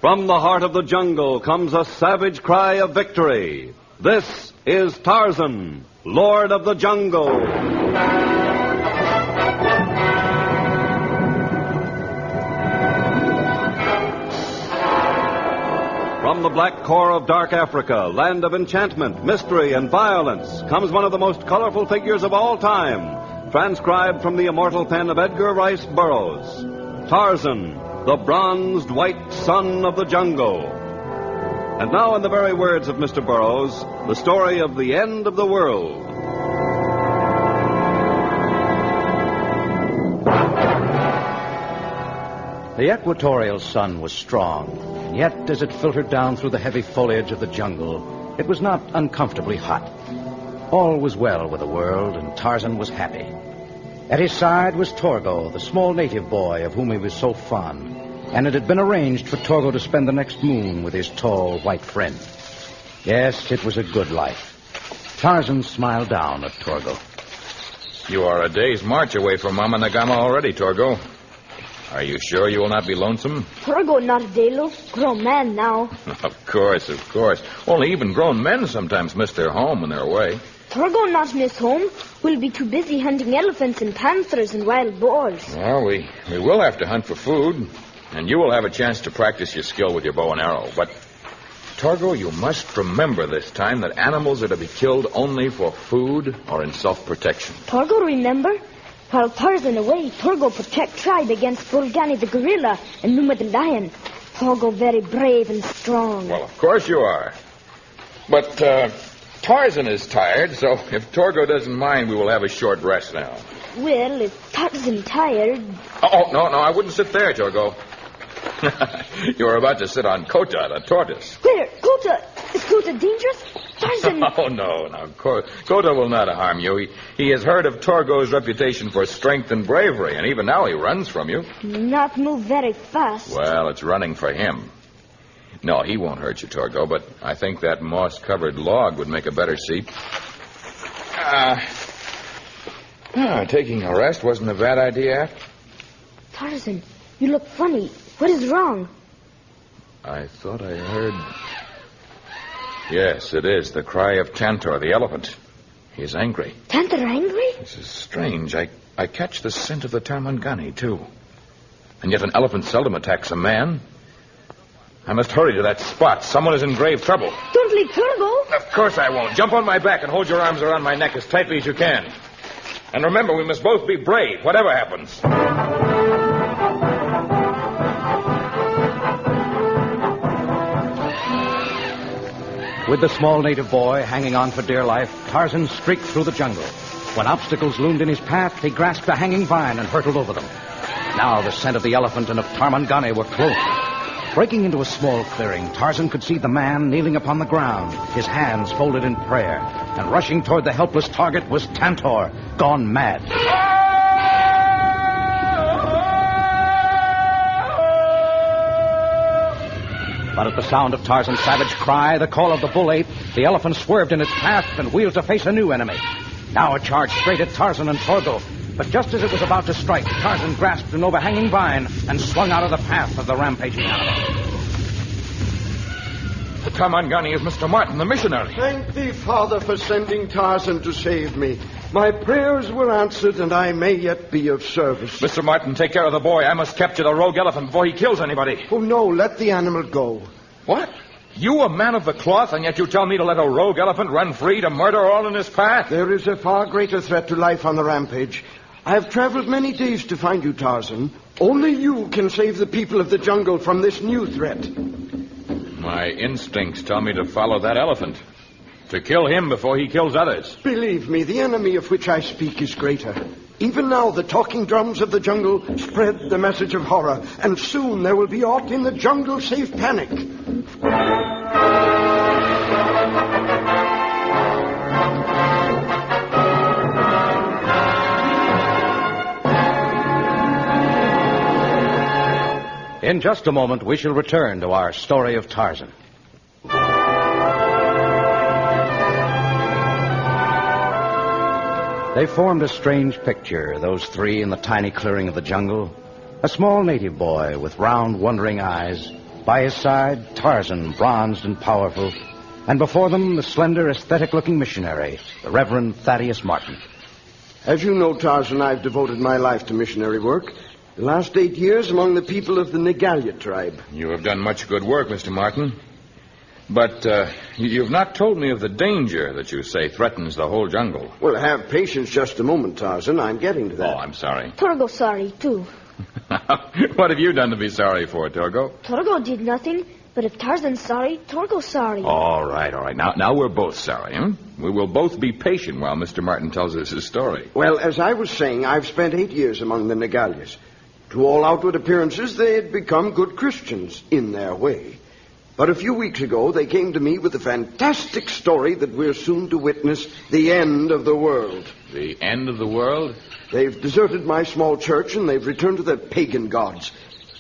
From the heart of the jungle comes a savage cry of victory. This is Tarzan, Lord of the Jungle. From the black core of dark Africa, land of enchantment, mystery, and violence, comes one of the most colorful figures of all time, transcribed from the immortal pen of Edgar Rice Burroughs. Tarzan, the bronzed white son of the jungle. And now, in the very words of Mr. Burroughs, the story of the end of the world. The equatorial sun was strong, yet as it filtered down through the heavy foliage of the jungle, it was not uncomfortably hot. All was well with the world, and Tarzan was happy. At his side was Torgo, the small native boy of whom he was so fond, and it had been arranged for Torgo to spend the next moon with his tall, white friend. Yes, it was a good life. Tarzan smiled down at Torgo. You are a day's march away from Mama Nagama already, Torgo. Are you sure you will not be lonesome? Torgo, not a Delo. Grown man now. Of course. Only even grown men sometimes miss their home when they're away. Torgo not miss home. We'll be too busy hunting elephants and panthers and wild boars. Well, we will have to hunt for food, and you will have a chance to practice your skill with your bow and arrow. But, Torgo, you must remember this time that animals are to be killed only for food or in self-protection. Torgo, remember? While Tarzan away, Torgo protect tribe against Bulgani the gorilla and Numa the lion. Torgo very brave and strong. Well, of course you are. But, Tarzan is tired, so if Torgo doesn't mind, we will have a short rest now. Well, if Tarzan tired... Oh, no, I wouldn't sit there, Torgo. You were about to sit on Kota, the tortoise. Where? Kota? Is Kota dangerous? Tarzan... Oh, no. Kota will not harm you. He has heard of Torgo's reputation for strength and bravery, and even now he runs from you. Not move very fast. Well, it's running for him. No, he won't hurt you, Torgo, but I think that moss-covered log would make a better seat. Taking a rest wasn't a bad idea. Tarzan, you look funny. What is wrong? I thought I heard... Yes, it is. The cry of Tantor, the elephant. He's angry. Tantor angry? This is strange. I catch the scent of the Tarmangani, too. And yet an elephant seldom attacks a man. I must hurry to that spot. Someone is in grave trouble. Don't leave Torgo. Of course I won't. Jump on my back and hold your arms around my neck as tightly as you can. And remember, we must both be brave, whatever happens. With the small native boy hanging on for dear life, Tarzan streaked through the jungle. When obstacles loomed in his path, he grasped a hanging vine and hurtled over them. Now the scent of the elephant and of Tarmangani were close. Breaking into a small clearing, Tarzan could see the man kneeling upon the ground, his hands folded in prayer. And rushing toward the helpless target was Tantor, gone mad. But at the sound of Tarzan's savage cry, the call of the bull ape, the elephant swerved in its path and wheeled to face a new enemy. Now it charged straight at Tarzan and Torgo. But just as it was about to strike, Tarzan grasped an overhanging vine and swung out of the path of the rampaging animal. The Tarmangani is Mr. Martin, the missionary. Thank thee, Father, for sending Tarzan to save me. My prayers were answered, and I may yet be of service. Mr. Martin, take care of the boy. I must capture the rogue elephant before he kills anybody. Oh, no, let the animal go. What? You, a man of the cloth, and yet you tell me to let a rogue elephant run free to murder all in his path? There is a far greater threat to life on the rampage. I have traveled many days to find you, Tarzan. Only you can save the people of the jungle from this new threat. My instincts tell me to follow that elephant. To kill him before he kills others. Believe me, the enemy of which I speak is greater. Even now, the talking drums of the jungle spread the message of horror, and soon there will be aught in the jungle save panic. In just a moment, we shall return to our story of Tarzan. They formed a strange picture, those three in the tiny clearing of the jungle. A small native boy with round, wondering eyes, By his side, Tarzan, bronzed and powerful. And before them, the slender, aesthetic-looking missionary, the Reverend Thaddeus Martin. As you know, Tarzan, I've devoted my life to missionary work. The last 8 years among the people of the Negalia tribe. You have done much good work, Mr. Martin. But you've not told me of the danger that you say threatens the whole jungle. Well, have patience just a moment, Tarzan. I'm getting to that. Oh, I'm sorry. Torgo's sorry, too. What have you done to be sorry for, Torgo? Torgo did nothing, but if Tarzan's sorry, Torgo's sorry. All right. Now we're both sorry, huh? We will both be patient while Mr. Martin tells us his story. Well, as I was saying, I've spent 8 years among the Negalias. To all outward appearances, they had become good Christians in their way. But a few weeks ago, they came to me with a fantastic story that we're soon to witness the end of the world. The end of the world? They've deserted my small church, and they've returned to their pagan gods.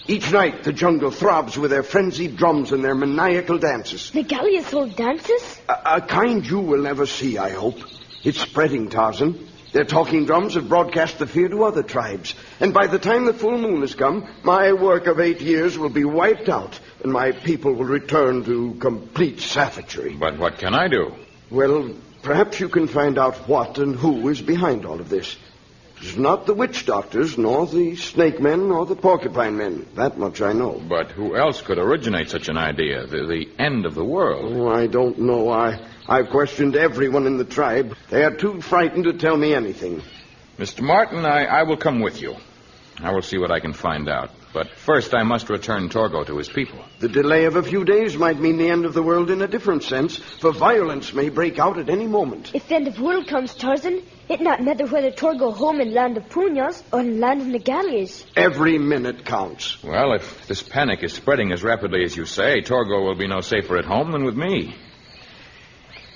Each night, the jungle throbs with their frenzied drums and their maniacal dances. Negalias hold dances? A kind you will never see, I hope. It's spreading, Tarzan. Their talking drums have broadcast the fear to other tribes. And by the time the full moon has come, my work of 8 years will be wiped out, and my people will return to complete savagery. But what can I do? Well, perhaps you can find out what and who is behind all of this. It's not the witch doctors, nor the snake men, nor the porcupine men. That much I know. But who else could originate such an idea? The end of the world? Oh, I don't know. I've questioned everyone in the tribe. They are too frightened to tell me anything. Mr. Martin, I will come with you. I will see what I can find out. But first I must return Torgo to his people. The delay of a few days might mean the end of the world in a different sense, for violence may break out at any moment. If the end of the world comes, Tarzan, it not matter whether Torgo home in land of Punyas or in land of Negalias. Every minute counts. Well, if this panic is spreading as rapidly as you say, Torgo will be no safer at home than with me.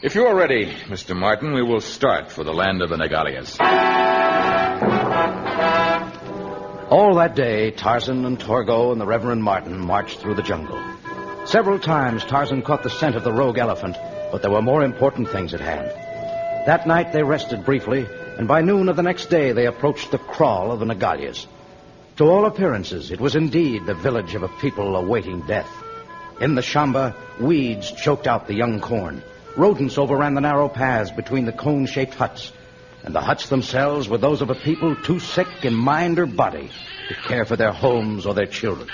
If you are ready, Mr. Martin, we will start for the land of the Negalias. All that day, Tarzan and Torgo and the Reverend Martin marched through the jungle. Several times, Tarzan caught the scent of the rogue elephant, but there were more important things at hand. That night, they rested briefly, and by noon of the next day, they approached the kraal of the Negalias. To all appearances, it was indeed the village of a people awaiting death. In the shamba, weeds choked out the young corn. Rodents overran the narrow paths between the cone-shaped huts. And the huts themselves were those of a people too sick in mind or body to care for their homes or their children.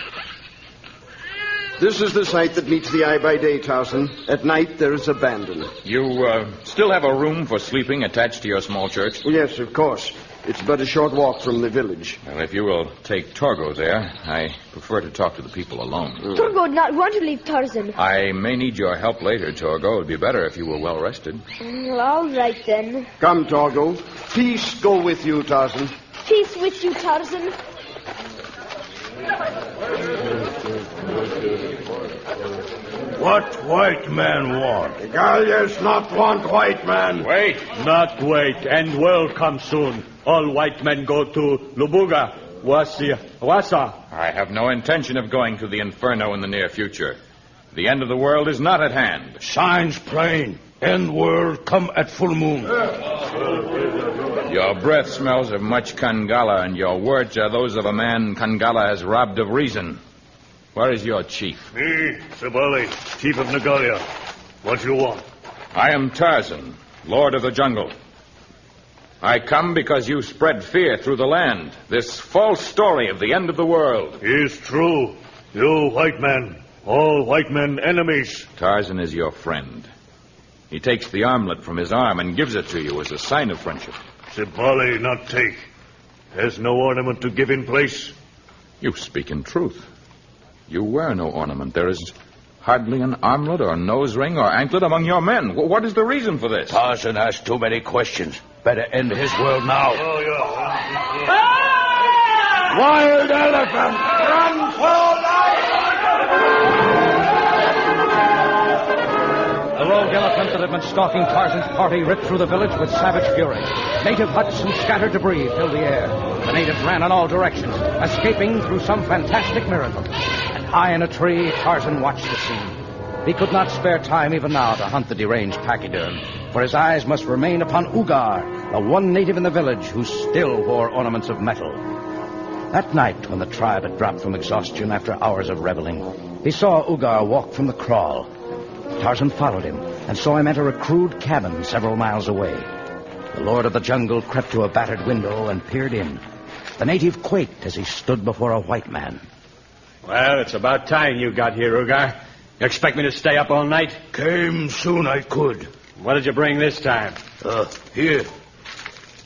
This is the sight that meets the eye by day, Tarzan. At night, there is abandon. You still have a room for sleeping attached to your small church? Yes, of course. It's but a short walk from the village. Well, if you will take Torgo there, I prefer to talk to the people alone. Torgo would not want to leave Tarzan. I may need your help later, Torgo. It would be better if you were well rested. Well, all right, then. Come, Torgo. Peace go with you, Tarzan. Peace with you, Tarzan. What white man want? Negalias not want white man. Wait. Not wait, and will come soon. All white men go to Lubuga, Wasa. I have no intention of going to the inferno in the near future. The end of the world is not at hand. Signs plain. End world come at full moon. Your breath smells of much Kangala, and your words are those of a man Kangala has robbed of reason. Where is your chief? Me, Sabali, chief of Nagalia. What you want? I am Tarzan, lord of the jungle. I come because you spread fear through the land. This false story of the end of the world. Is true. You white men, all white men enemies. Tarzan is your friend. He takes the armlet from his arm and gives it to you as a sign of friendship. Sabali not take. There's no ornament to give in place. You speak in truth. You wear no ornament. There is hardly an armlet or nose ring or anklet among your men. What is the reason for this? Tarzan has too many questions. Better end his world now. Oh, yeah. Wild elephant, run for life! The rogue elephant that had been stalking Tarzan's party ripped through the village with savage fury. Native huts and scattered debris filled the air. The natives ran in all directions, escaping through some fantastic miracle. And high in a tree, Tarzan watched the scene. He could not spare time even now to hunt the deranged pachyderm, for his eyes must remain upon Ugar, the one native in the village who still wore ornaments of metal. That night, when the tribe had dropped from exhaustion after hours of reveling, He saw Ugar walk from the kraal. Tarzan followed him and saw him enter a crude cabin several miles away. The lord of the jungle crept to a battered window and peered in. The native quaked as he stood before a white man. Well, it's about time you got here, Ugar. You expect me to stay up all night? Came soon I could. What did you bring this time? Here.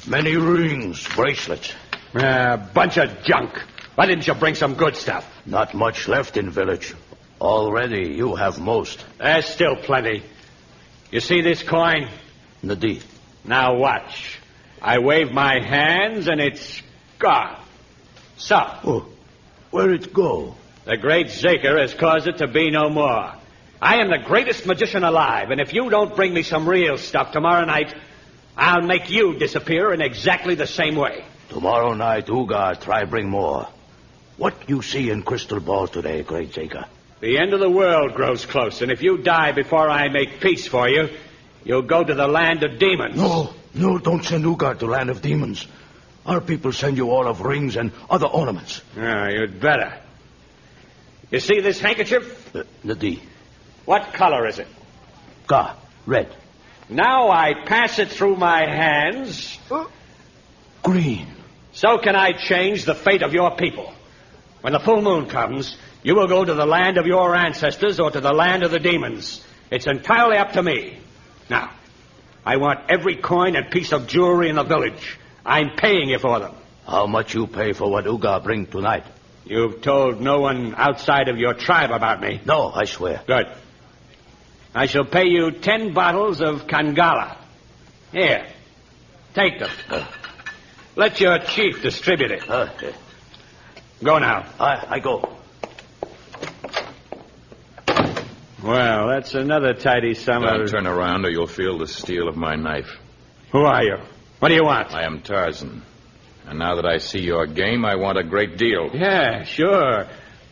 Many rings, bracelets. Bunch of junk. Why didn't you bring some good stuff? Not much left in village. Already you have most. There's still plenty. You see this coin? Nadi. Now watch. I wave my hands and it's gone. So. Oh, where'd it go? The great Zaker has caused it to be no more. I am the greatest magician alive, and if you don't bring me some real stuff tomorrow night, I'll make you disappear in exactly the same way. Tomorrow night, Ugar try bring more. What you see in crystal ball today, great Zaker? The end of the world grows close, and if you die before I make peace for you, you'll go to the land of demons. No, don't send Ugar to land of demons. Our people send you all of rings and other ornaments. You'd better. You see this handkerchief? Nadi. What color is it? Red. Now I pass it through my hands. Green. So can I change the fate of your people. When the full moon comes, you will go to the land of your ancestors or to the land of the demons. It's entirely up to me. Now, I want every coin and piece of jewelry in the village. I'm paying you for them. How much you pay for what Ugar bring tonight? You've told no one outside of your tribe about me. No, I swear. Good. I shall pay you 10 bottles of Kangala. Here, take them. Let your chief distribute it. Go now. I go. Well, that's another tidy sum of... Don't turn around or you'll feel the steel of my knife. Who are you? What do you want? I am Tarzan. And now that I see your game, I want a great deal. Yeah, sure.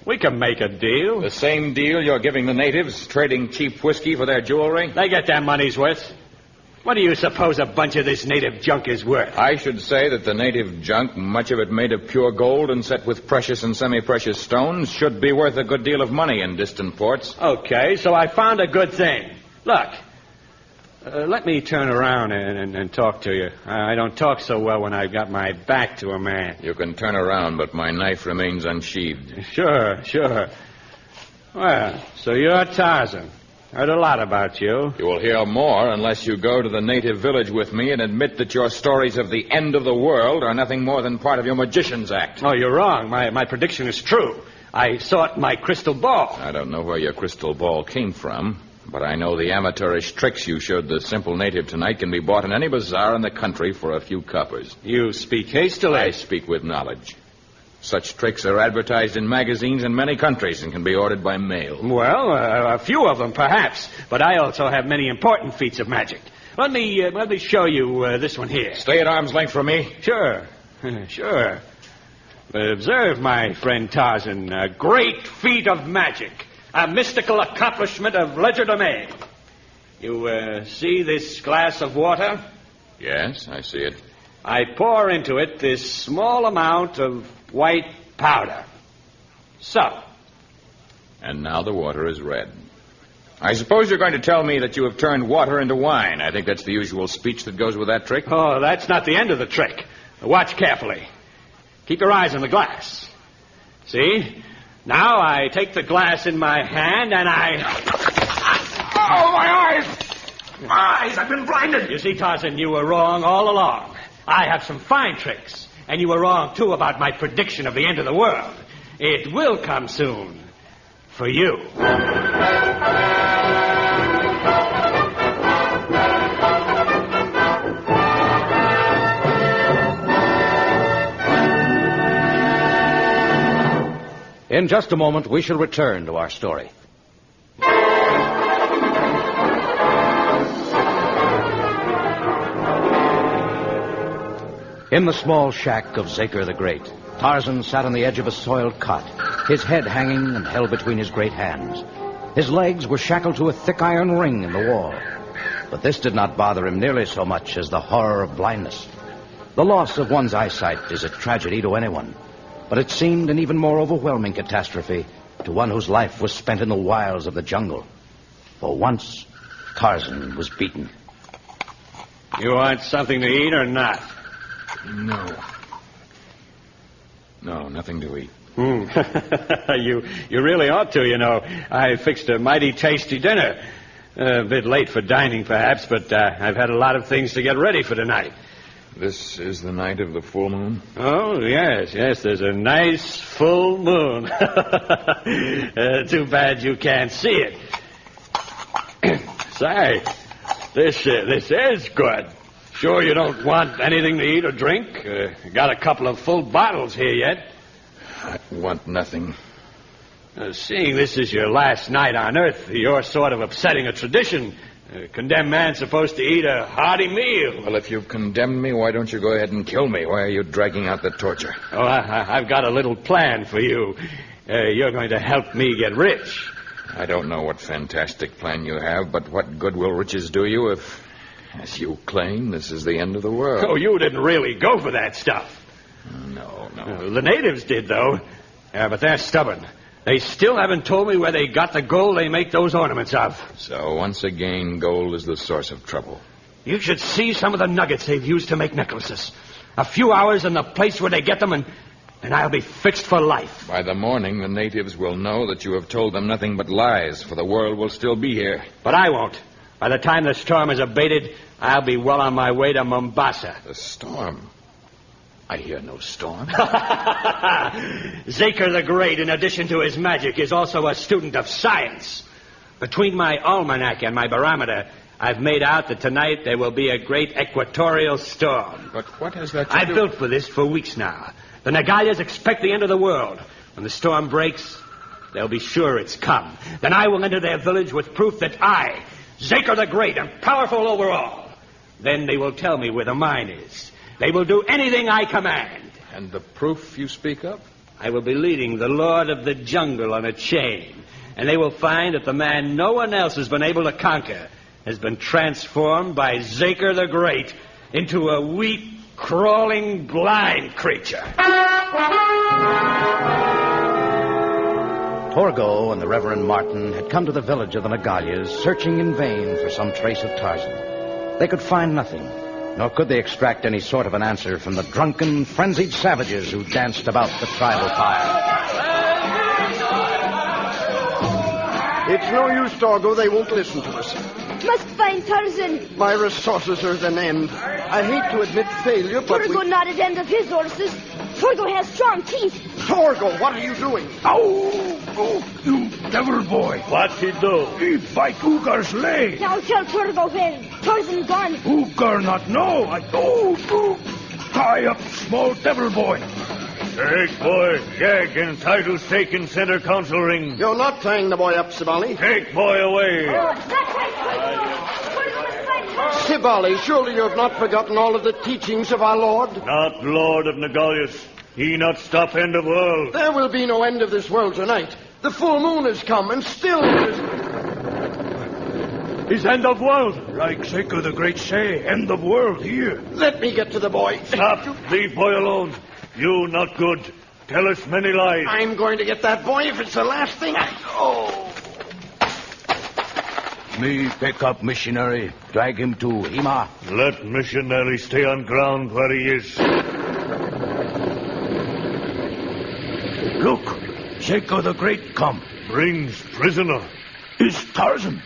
We can make a deal. The same deal you're giving the natives, trading cheap whiskey for their jewelry? They get their money's worth. What do you suppose a bunch of this native junk is worth? I should say that the native junk, much of it made of pure gold and set with precious and semi-precious stones, should be worth a good deal of money in distant ports. Okay, so I found a good thing. Look, let me turn around and talk to you. I don't talk so well when I've got my back to a man. You can turn around, but my knife remains unsheathed. Sure. Well, so you're Tarzan. Heard a lot about you. You will hear more unless you go to the native village with me and admit that your stories of the end of the world are nothing more than part of your magician's act. Oh, you're wrong. My prediction is true. I saw it in my crystal ball. I don't know where your crystal ball came from, but I know the amateurish tricks you showed the simple native tonight can be bought in any bazaar in the country for a few coppers. You speak hastily. I speak with knowledge. Such tricks are advertised in magazines in many countries and can be ordered by mail. Well, a few of them, perhaps. But I also have many important feats of magic. Let me show you this one here. Stay at arm's length from me. Sure. But observe, my friend Tarzan, a great feat of magic. A mystical accomplishment of legerdemain. You see this glass of water? Yes, I see it. I pour into it this small amount of white powder. So. And now the water is red. I suppose you're going to tell me that you have turned water into wine. I think that's the usual speech that goes with that trick. Oh, that's not the end of the trick. Watch carefully. Keep your eyes on the glass. See? Now I take the glass in my hand and I... Oh, my eyes! My eyes, I've been blinded. You see, Tarzan, you were wrong all along. I have some fine tricks. And you were wrong, too, about my prediction of the end of the world. It will come soon. For you. In just a moment, we shall return to our story. In the small shack of Zaker the Great, Tarzan sat on the edge of a soiled cot, his head hanging and held between his great hands. His legs were shackled to a thick iron ring in the wall. But this did not bother him nearly so much as the horror of blindness. The loss of one's eyesight is a tragedy to anyone, but it seemed an even more overwhelming catastrophe to one whose life was spent in the wilds of the jungle. For once, Tarzan was beaten. You want something to eat or not? No. No, nothing to eat. You really ought to, you know. I fixed a mighty tasty dinner. A bit late for dining, perhaps, but I've had a lot of things to get ready for tonight. This is the night of the full moon? Oh, yes, there's a nice full moon. Too bad you can't see it. Say, this is good. Sure you don't want anything to eat or drink? Got a couple of full bottles here yet. I want nothing. Seeing this is your last night on Earth, you're sort of upsetting a tradition. A condemned man's supposed to eat a hearty meal. Well, if you've condemned me, why don't you go ahead and kill me? Why are you dragging out the torture? Oh, I've got a little plan for you. You're going to help me get rich. I don't know what fantastic plan you have, but what good will riches do you if, as you claim, this is the end of the world? Oh, you didn't really go for that stuff. No. The natives did, though. Yeah, but they're stubborn. They still haven't told me where they got the gold they make those ornaments of. So, once again, gold is the source of trouble. You should see some of the nuggets they've used to make necklaces. A few hours in the place where they get them, and I'll be fixed for life. By the morning, the natives will know that you have told them nothing but lies, for the world will still be here. But I won't. By the time the storm is abated, I'll be well on my way to Mombasa. The storm? I hear no storm. Zaker the Great, in addition to his magic, is also a student of science. Between my almanac and my barometer, I've made out that tonight there will be a great equatorial storm. But what has that to I've do... built for this for weeks now. The Nagayas expect the end of the world. When the storm breaks, they'll be sure it's come. Then I will enter their village with proof that I, Zaker the Great, am powerful over all. Then they will tell me where the mine is. They will do anything I command. And the proof you speak of? I will be leading the Lord of the Jungle on a chain. And they will find that the man no one else has been able to conquer has been transformed by Zaker the Great into a weak, crawling, blind creature. Torgo and the Reverend Martin had come to the village of the Nagayas, searching in vain for some trace of Tarzan. They could find nothing, nor could they extract any sort of an answer from the drunken, frenzied savages who danced about the tribal fire. It's no use, Torgo. They won't listen to us. Must find Tarzan. My resources are at an end. I hate to admit failure, but Torgo not at end of his horses. Torgo has strong teeth. Torgo, what are you doing? Oh, you devil boy. What he do? He bite Ugar's leg. Now tell Torgo where Tarzan gone. Ugar not know. Tie up small devil boy. Take boy, gag and title stake in center council ring. You're not tying the boy up, Sibali. Take boy away. That's right, Torgo must find Tarzan. Sibali, surely you have not forgotten all of the teachings of our Lord? Not Lord of Nagalias. He not stop end of world. There will be no end of this world tonight. The full moon has come, and still there is... His end of world. Like Zaker the Great say, end of world here. Let me get to the boy. Stop. Leave boy alone. You not good. Tell us many lies. I'm going to get that boy if it's the last thing I... Oh. Me pick up missionary, drag him to Hima. Let missionary stay on ground where he is. Look, Zaker the Great come. Brings prisoner. Is Tarzan.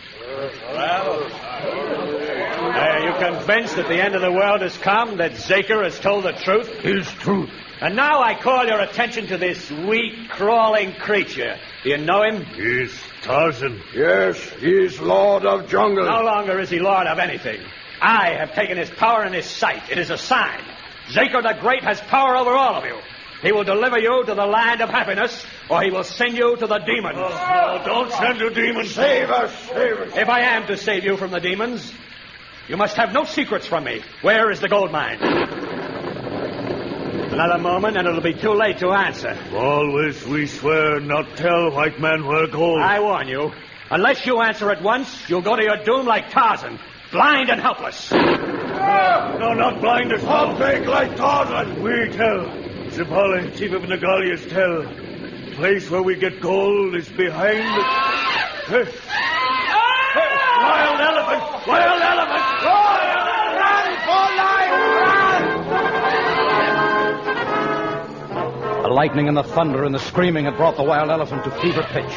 Are you convinced that the end of the world has come, that Zaker has told the truth? His truth. And now I call your attention to this weak, crawling creature. Do you know him? He's Tarzan. Yes, he's Lord of Jungle. No longer is he lord of anything. I have taken his power in his sight. It is a sign. Zaker the Great has power over all of you. He will deliver you to the land of happiness, or he will send you to the demons. No, don't send to demons. Save us, save us. If I am to save you from the demons, you must have no secrets from me. Where is the gold mine? Another moment, and it'll be too late to answer. Always we swear not tell white man where gold. I warn you, unless you answer at once, you'll go to your doom like Tarzan, blind and helpless. No, not blind as I'll take like Tarzan. We tell. Zipali, chief of Nagalias, tell. place where we get gold is behind the... Hey. Wild elephant! Wild elephant! Run for life! The lightning and the thunder and the screaming had brought the wild elephant to fever pitch.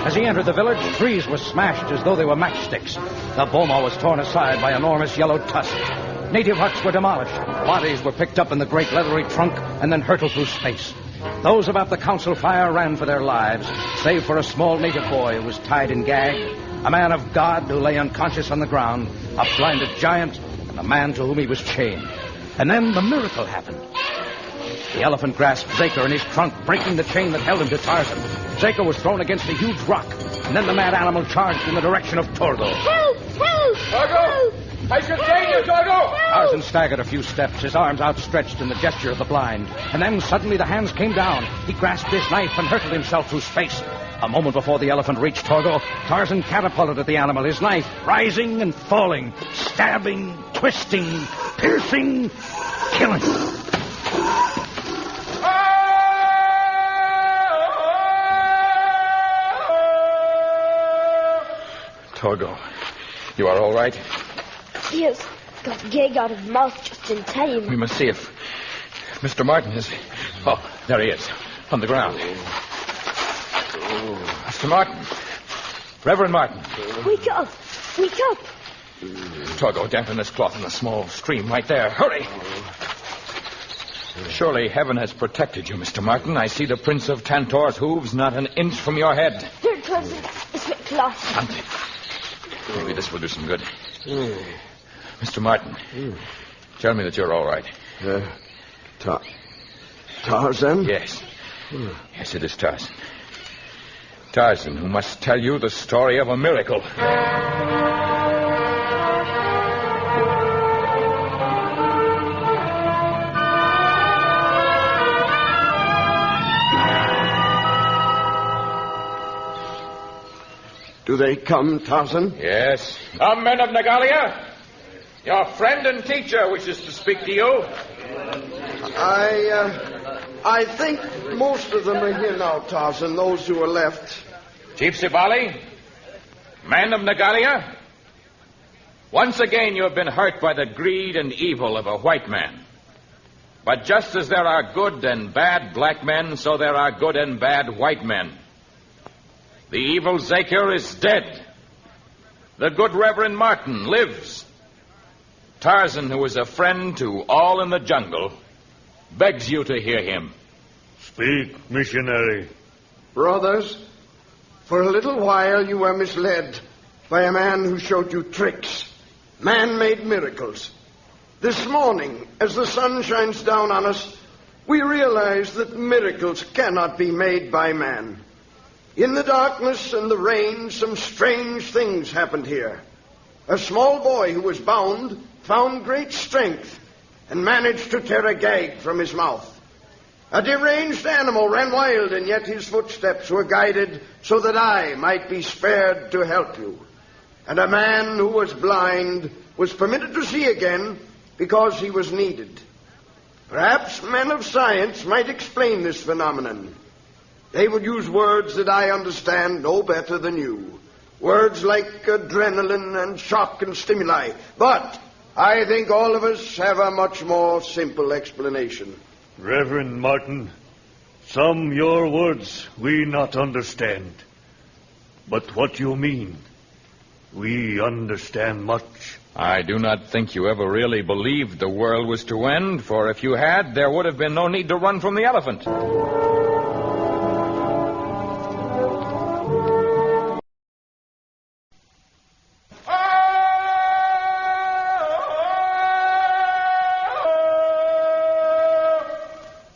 As he entered the village, trees were smashed as though they were matchsticks. The boma was torn aside by enormous yellow tusks. Native huts were demolished. Bodies were picked up in the great leathery trunk and then hurtled through space. Those about the council fire ran for their lives, save for a small native boy who was tied and gagged, a man of God who lay unconscious on the ground, a blinded giant, and a man to whom he was chained. And then the miracle happened. The elephant grasped Zaker in his trunk, breaking the chain that held him to Tarzan. Zaker was thrown against a huge rock, and then the mad animal charged in the direction of Torgo. Help! Help! Torgo! I should chain you, Torgo! Tarzan staggered a few steps, his arms outstretched in the gesture of the blind. And then suddenly the hands came down. He grasped his knife and hurtled himself through space. A moment before the elephant reached Torgo, Tarzan catapulted at the animal, his knife rising and falling, stabbing, twisting, piercing, killing. Torgo, you are all right? Yes, got gag out of mouth just in time. We must see if Mr. Martin is... Oh, there he is, on the ground. Mr. Martin. Reverend Martin. Wake up! Wake up! Torgo, dampen this cloth in the small stream right there. Hurry! Surely heaven has protected you, Mr. Martin. I see the prints of Tantor's hooves not an inch from your head. Here, cousin. It's my cloth. Maybe this will do some good. Mr. Martin, tell me that you're all right. Tarzan? Yes. Yes, it is Tarzan. Tarzan, who must tell you the story of a miracle. Do they come, Tarzan? Yes. Come, men of Nagalia. Your friend and teacher wishes to speak to you. I think most of them are here now, Tarzan, those who are left. Chief Sibali, men of Nagalia, once again you have been hurt by the greed and evil of a white man. But just as there are good and bad black men, so there are good and bad white men. The evil Zaker is dead. The good Reverend Martin lives. Tarzan, who is a friend to all in the jungle, begs you to hear him. Speak, missionary. Brothers, for a little while you were misled by a man who showed you tricks, man-made miracles. This morning, as the sun shines down on us, we realize that miracles cannot be made by man. In the darkness and the rain, some strange things happened here. A small boy who was bound found great strength and managed to tear a gag from his mouth. A deranged animal ran wild, and yet his footsteps were guided so that I might be spared to help you. And a man who was blind was permitted to see again because he was needed. Perhaps men of science might explain this phenomenon. They would use words that I understand no better than you. Words like adrenaline and shock and stimuli. But I think all of us have a much more simple explanation. Reverend Martin, some your words we not understand. But what you mean, we understand much. I do not think you ever really believed the world was to end, for if you had, there would have been no need to run from the elephant.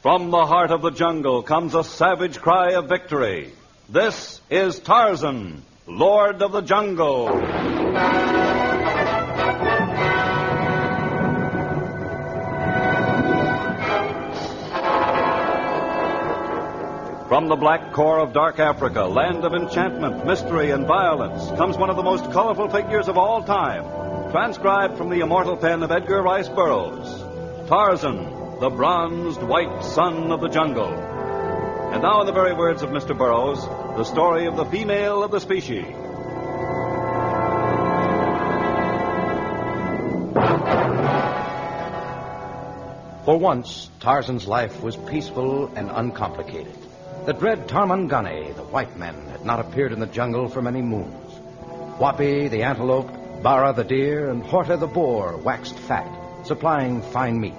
From the heart of the jungle comes a savage cry of victory. This is Tarzan, Lord of the Jungle. From the black core of dark Africa, land of enchantment, mystery, and violence, comes one of the most colorful figures of all time, transcribed from the immortal pen of Edgar Rice Burroughs. Tarzan, the bronzed white son of the jungle. And now, in the very words of Mr. Burroughs, the story of the female of the species. For once, Tarzan's life was peaceful and uncomplicated. The dread Tarmangani, the white men, had not appeared in the jungle for many moons. Wapi, the antelope, Bara, the deer, and Horta, the boar, waxed fat, supplying fine meat.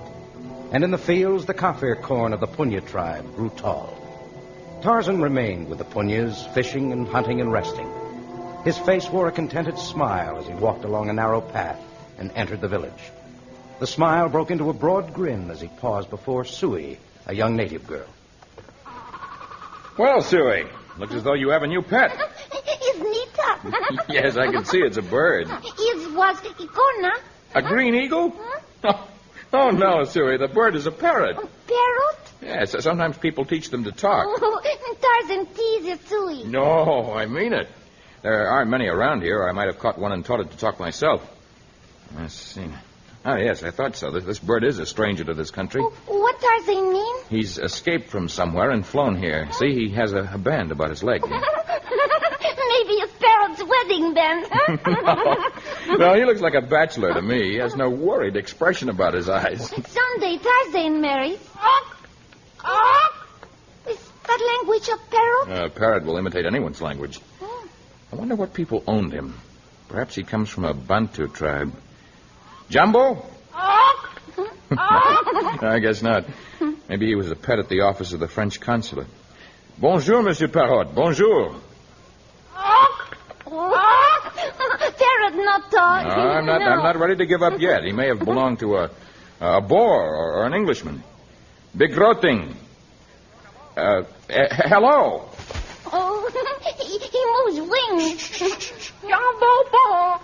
And in the fields, the Kafir corn of the Punya tribe grew tall. Tarzan remained with the Punyas, fishing and hunting and resting. His face wore a contented smile as he walked along a narrow path and entered the village. The smile broke into a broad grin as he paused before Sui, a young native girl. Well, Suey, looks as though you have a new pet. It's Nita. Yes, I can see it's a bird. It was Icona. A green eagle? Huh? Oh, no, Suey, the bird is a parrot. A parrot? Yes, sometimes people teach them to talk. Oh, Tarzan teases Sui. No, I mean it. There aren't many around here, or I might have caught one and taught it to talk myself. Let's see. Oh, yes, I thought so. This bird is a stranger to this country. What Tarzan mean? He's escaped from somewhere and flown here. See, he has a band about his leg. Maybe a parrot's wedding band. No, he looks like a bachelor to me. He has no worried expression about his eyes. Someday Tarzan marries. Is that language a parrot? A parrot will imitate anyone's language. I wonder what people owned him. Perhaps he comes from a Bantu tribe. Jumbo? I guess not. Maybe he was a pet at the office of the French consulate. Bonjour, Monsieur Parrot. Bonjour. Parrot not talk. I'm not ready to give up yet. He may have belonged to a Boer or an Englishman. Begroting. Hello. Oh, he moves wings. Jumbo,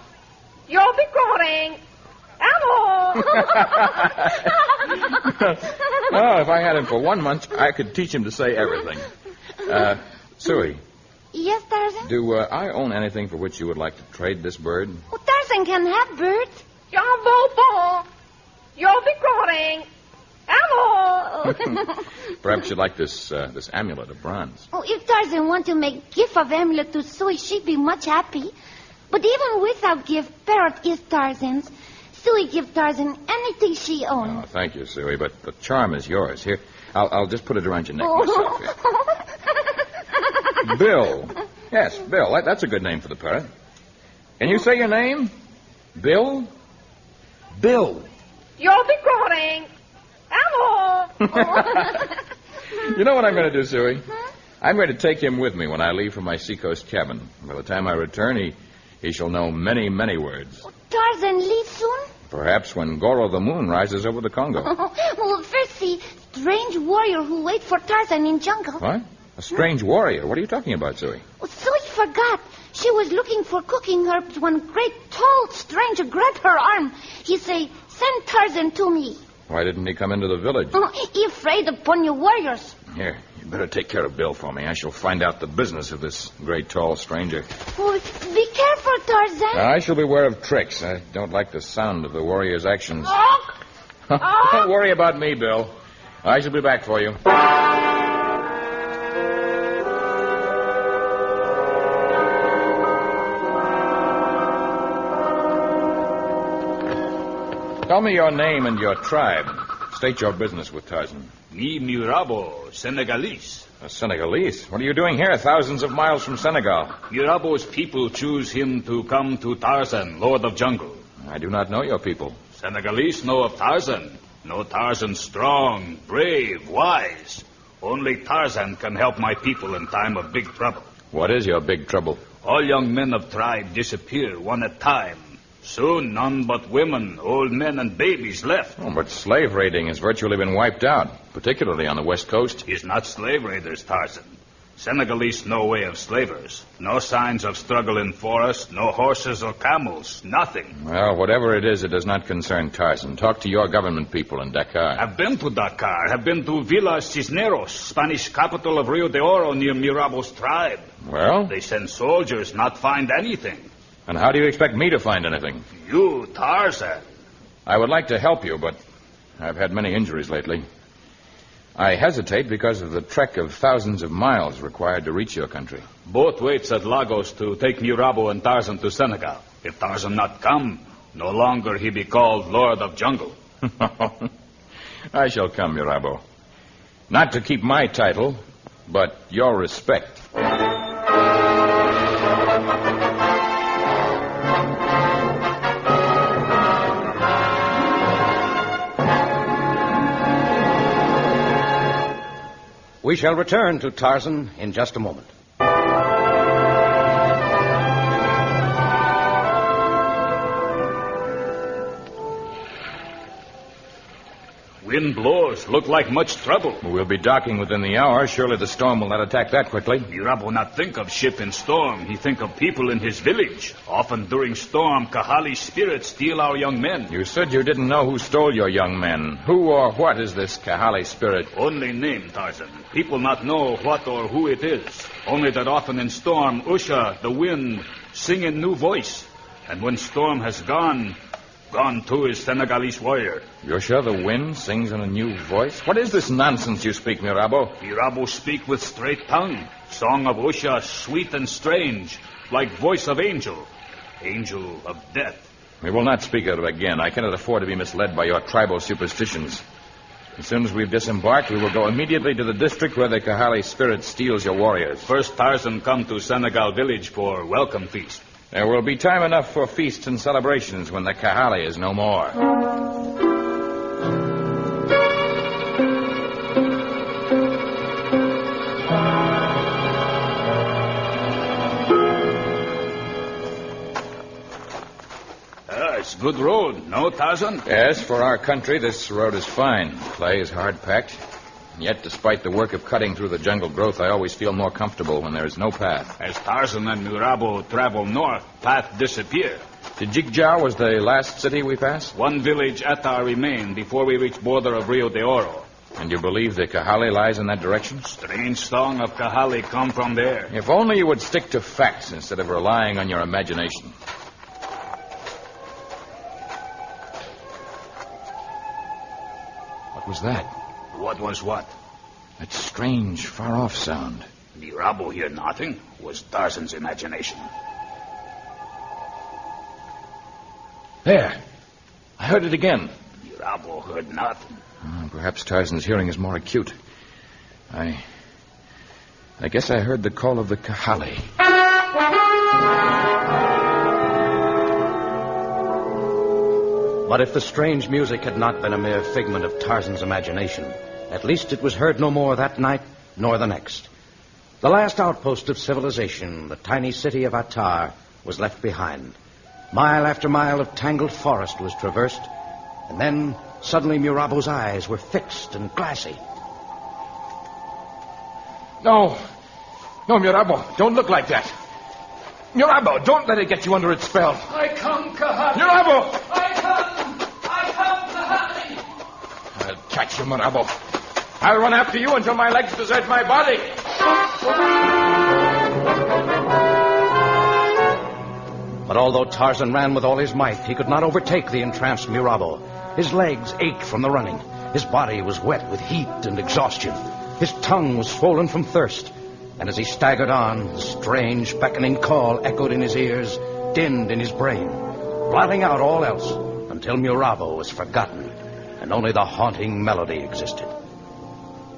you'll be calling. Hello. Oh, if I had him for 1 month, I could teach him to say everything. Suey. Yes, Tarzan? Do I own anything for which you would like to trade this bird? Oh, Tarzan can have birds. Jumbo, you'll be calling. Hello. Perhaps you'd like this amulet of bronze. Oh, if Tarzan want to make gift of amulet to Sui, she'd be much happy. But even without gift, parrot is Tarzan's. Sui give Tarzan anything she owns. Oh, thank you, Suey, but the charm is yours. Here, I'll just put it around your neck myself here. Bill. Yes, Bill. That's a good name for the parrot. Can you say your name? Bill? Bill. You'll be calling. Hello. You know what I'm going to do, Suey? I'm going to take him with me when I leave for my seacoast cabin. By the time I return, he shall know many, many words. Tarzan leave soon? Perhaps when Goro the moon rises over the Congo. Well, first see strange warrior who wait for Tarzan in jungle. What? A strange warrior? What are you talking about, Suey? Oh, Sui forgot. She was looking for cooking herbs when great tall stranger grabbed her arm. He say, send Tarzan to me. Why didn't he come into the village? Oh, he afraid of Punya warriors. Here, you better take care of Bill for me. I shall find out the business of this great tall stranger. Oh, be careful, Tarzan. I shall beware of tricks. I don't like the sound of the warrior's actions. Don't worry about me, Bill. I shall be back for you. Tell me your name and your tribe. State your business with Tarzan. Me Mirabo, Senegalese. A Senegalese? What are you doing here, thousands of miles from Senegal? Mirabo's people choose him to come to Tarzan, Lord of Jungle. I do not know your people. Senegalese know of Tarzan. Know Tarzan strong, brave, wise. Only Tarzan can help my people in time of big trouble. What is your big trouble? All young men of tribe disappear one at a time. Soon, none but women, old men, and babies left. Oh, but slave raiding has virtually been wiped out, particularly on the West Coast. It's not slave raiders, Tarzan. Senegalese no way of slavers. No signs of struggle in forest, no horses or camels, nothing. Well, whatever it is, it does not concern Tarzan. Talk to your government people in Dakar. I've been to Dakar. I've been to Villa Cisneros, Spanish capital of Rio de Oro near Mirabo's tribe. Well? They send soldiers, not find anything. And how do you expect me to find anything? You, Tarzan. I would like to help you, but I've had many injuries lately. I hesitate because of the trek of thousands of miles required to reach your country. Boat waits at Lagos to take Mirabo and Tarzan to Senegal. If Tarzan not come, no longer he be called Lord of Jungle. I shall come, Mirabo. Not to keep my title, but your respect. We shall return to Tarzan in just a moment. Wind blows. Look like much trouble. We'll be docking within the hour. Surely the storm will not attack that quickly. Mirabo not think of ship in storm. He think of people in his village. Often during storm, Kahali's spirits steal our young men. You said you didn't know who stole your young men. Who or what is this Kahali spirit? Only name, Tarzan. People not know what or who it is. Only that often in storm, Usha, the wind, sing in new voice. And when storm has gone too is Senegalese warrior. You're sure the wind sings in a new voice? What is this nonsense you speak, Mirabo? Mirabo speak with straight tongue. Song of Usha, sweet and strange, like voice of angel. Angel of death. We will not speak of it again. I cannot afford to be misled by your tribal superstitions. As soon as we've disembarked, we will go immediately to the district where the Kahali spirit steals your warriors. First, Tarzan come to Senegal village for welcome feast. There will be time enough for feasts and celebrations when the Kahali is no more. It's good road, no, Tarzan? Yes, for our country, this road is fine. Clay is hard-packed. Yet, despite the work of cutting through the jungle growth, I always feel more comfortable when there is no path. As Tarzan and Mirabo travel north, path disappear. Tijikja was the last city we passed? One village, Ata, remained before we reach border of Rio de Oro. And you believe the Kahali lies in that direction? Strange song of Kahali come from there. If only you would stick to facts instead of relying on your imagination. What was that? What was what? That strange, far-off sound. Mirabo hear nothing. Was Tarzan's imagination. There. I heard it again. Mirabo heard nothing. Perhaps Tarzan's hearing is more acute. I guess I heard the call of the Kahali. But if the strange music had not been a mere figment of Tarzan's imagination, at least it was heard no more that night nor the next. The last outpost of civilization, the tiny city of Attar, was left behind. Mile after mile of tangled forest was traversed, and then suddenly Mirabo's eyes were fixed and glassy. No, Mirabo, don't look like that. Mirabo, don't let it get you under its spell. I come, Kahali. Mirabo! I come, Kahali. I'll catch you, Mirabo. I'll run after you until my legs desert my body. But although Tarzan ran with all his might, he could not overtake the entranced Mirabo. His legs ached from the running. His body was wet with heat and exhaustion. His tongue was swollen from thirst. And as he staggered on, the strange, beckoning call echoed in his ears, dinned in his brain, blotting out all else until Mirabo was forgotten, and only the haunting melody existed.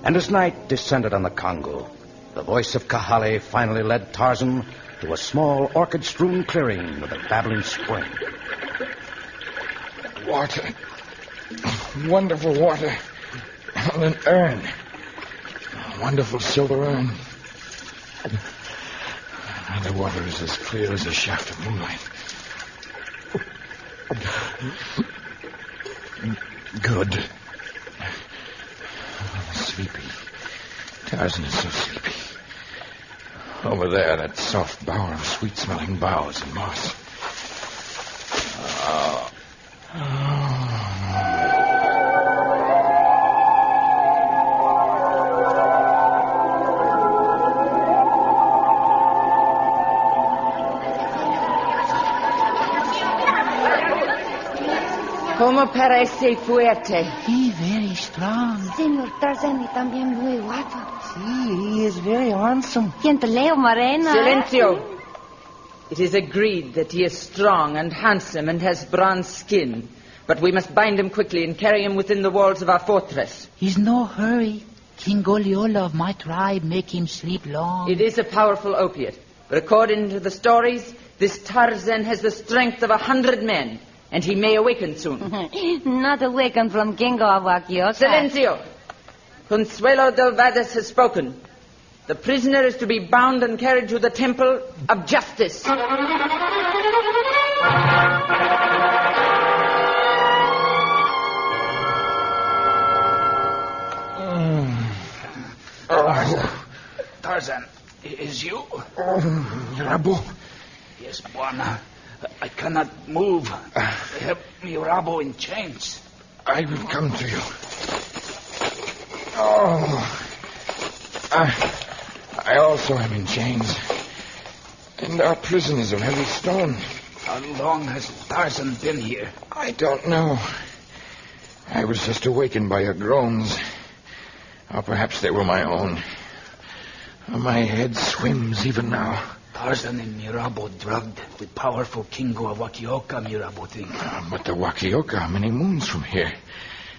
And as night descended on the Congo, the voice of Kahali finally led Tarzan to a small orchid-strewn clearing with a babbling spring. Water. Wonderful water. On an urn. A wonderful silver urn. And the water is as clear as a shaft of moonlight. Good. Sleepy. Tarzan is so sleepy. Over there, that soft bower of sweet-smelling boughs and moss. Come ¿Cómo parece fuerte? He very strong. Señor Tarzan y también muy guapo. Sí, he is very handsome. Siento Leo Moreno. Silencio. It is agreed that he is strong and handsome and has bronze skin. But we must bind him quickly and carry him within the walls of our fortress. He's no hurry. King Goliola of my tribe make him sleep long. It is a powerful opiate. But according to the stories, this Tarzan has the strength of 100 men. And he may awaken soon. Not awaken from Kingo of Wakioka. Silencio. Consuelo del Vadas has spoken. The prisoner is to be bound and carried to the temple of justice. Tarzan, is you? Rabo? Yes, Buana. I cannot move. They have me Rabo in chains. I will come to you. Oh. I also am in chains. And our prison is of heavy stone. How long has Tarzan been here? I don't know. I was just awakened by your groans. Or perhaps they were my own. My head swims even now. Tarzan and Mirabo drugged the powerful Kingo of Wakioka, Mirabo think. But the Wakioka are many moons from here.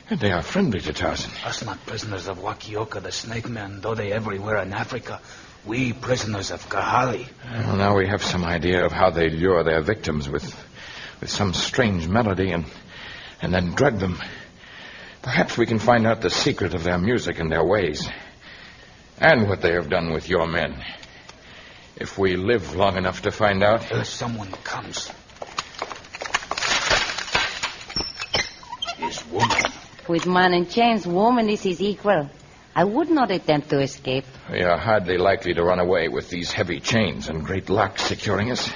And they are friendly to Tarzan. Us not prisoners of Wakioka, the snake men, though they everywhere in Africa. We prisoners of Kahali. Well, now we have some idea of how they lure their victims with some strange melody and then drug them. Perhaps we can find out the secret of their music and their ways. And what they have done with your men. If we live long enough to find out. Someone comes. This woman. With man in chains, woman is his equal. I would not attempt to escape. We are hardly likely to run away with these heavy chains and great locks securing us.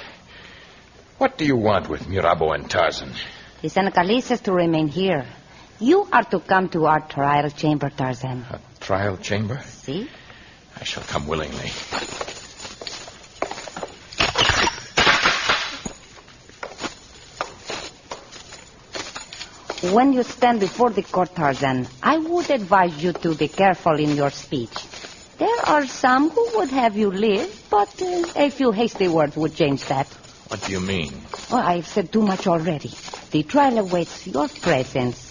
What do you want with Mirabo and Tarzan? The Senegalese is to remain here. You are to come to our trial chamber, Tarzan. A trial chamber? See? I shall come willingly. When you stand before the court, Tarzan, I would advise you to be careful in your speech. There are some who would have you live, but a few hasty words would change that. What do you mean? Oh, I've said too much already. The trial awaits your presence.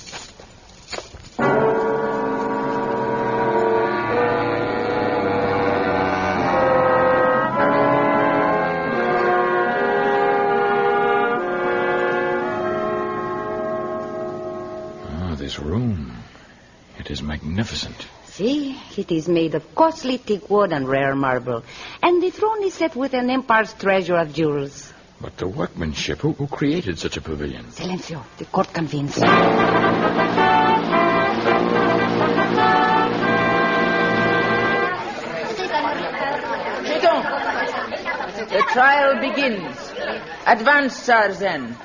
This room. It is magnificent. See, it is made of costly teak wood and rare marble. And the throne is set with an empire's treasure of jewels. But the workmanship, who created such a pavilion? Silencio, the court convenes. Sit down. The trial begins. Advance, Tarzan.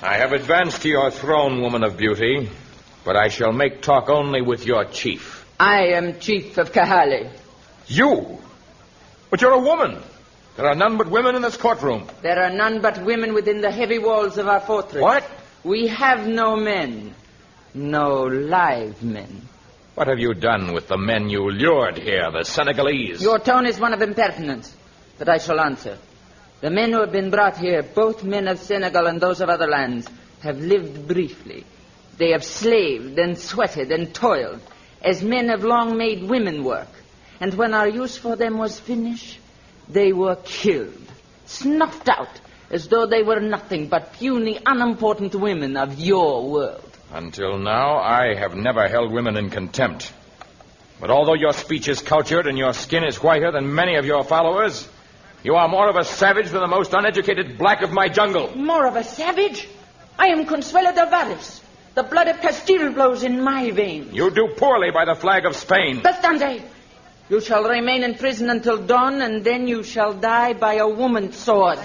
I have advanced to your throne, woman of beauty, but I shall make talk only with your chief. I am chief of Kahali. You? But you're a woman. There are none but women in this courtroom. There are none but women within the heavy walls of our fortress. What? We have no men. No live men. What have you done with the men you lured here, the Senegalese? Your tone is one of impertinence, but I shall answer. The men who have been brought here, both men of Senegal and those of other lands, have lived briefly. They have slaved and sweated and toiled, as men have long made women work. And when our use for them was finished, they were killed, snuffed out, as though they were nothing but puny, unimportant women of your world. Until now, I have never held women in contempt. But although your speech is cultured and your skin is whiter than many of your followers, you are more of a savage than the most uneducated black of my jungle. More of a savage? I am Consuelo del Vadas. The blood of Castile blows in my veins. You do poorly by the flag of Spain. Bastante. You shall remain in prison until dawn, and then you shall die by a woman's sword.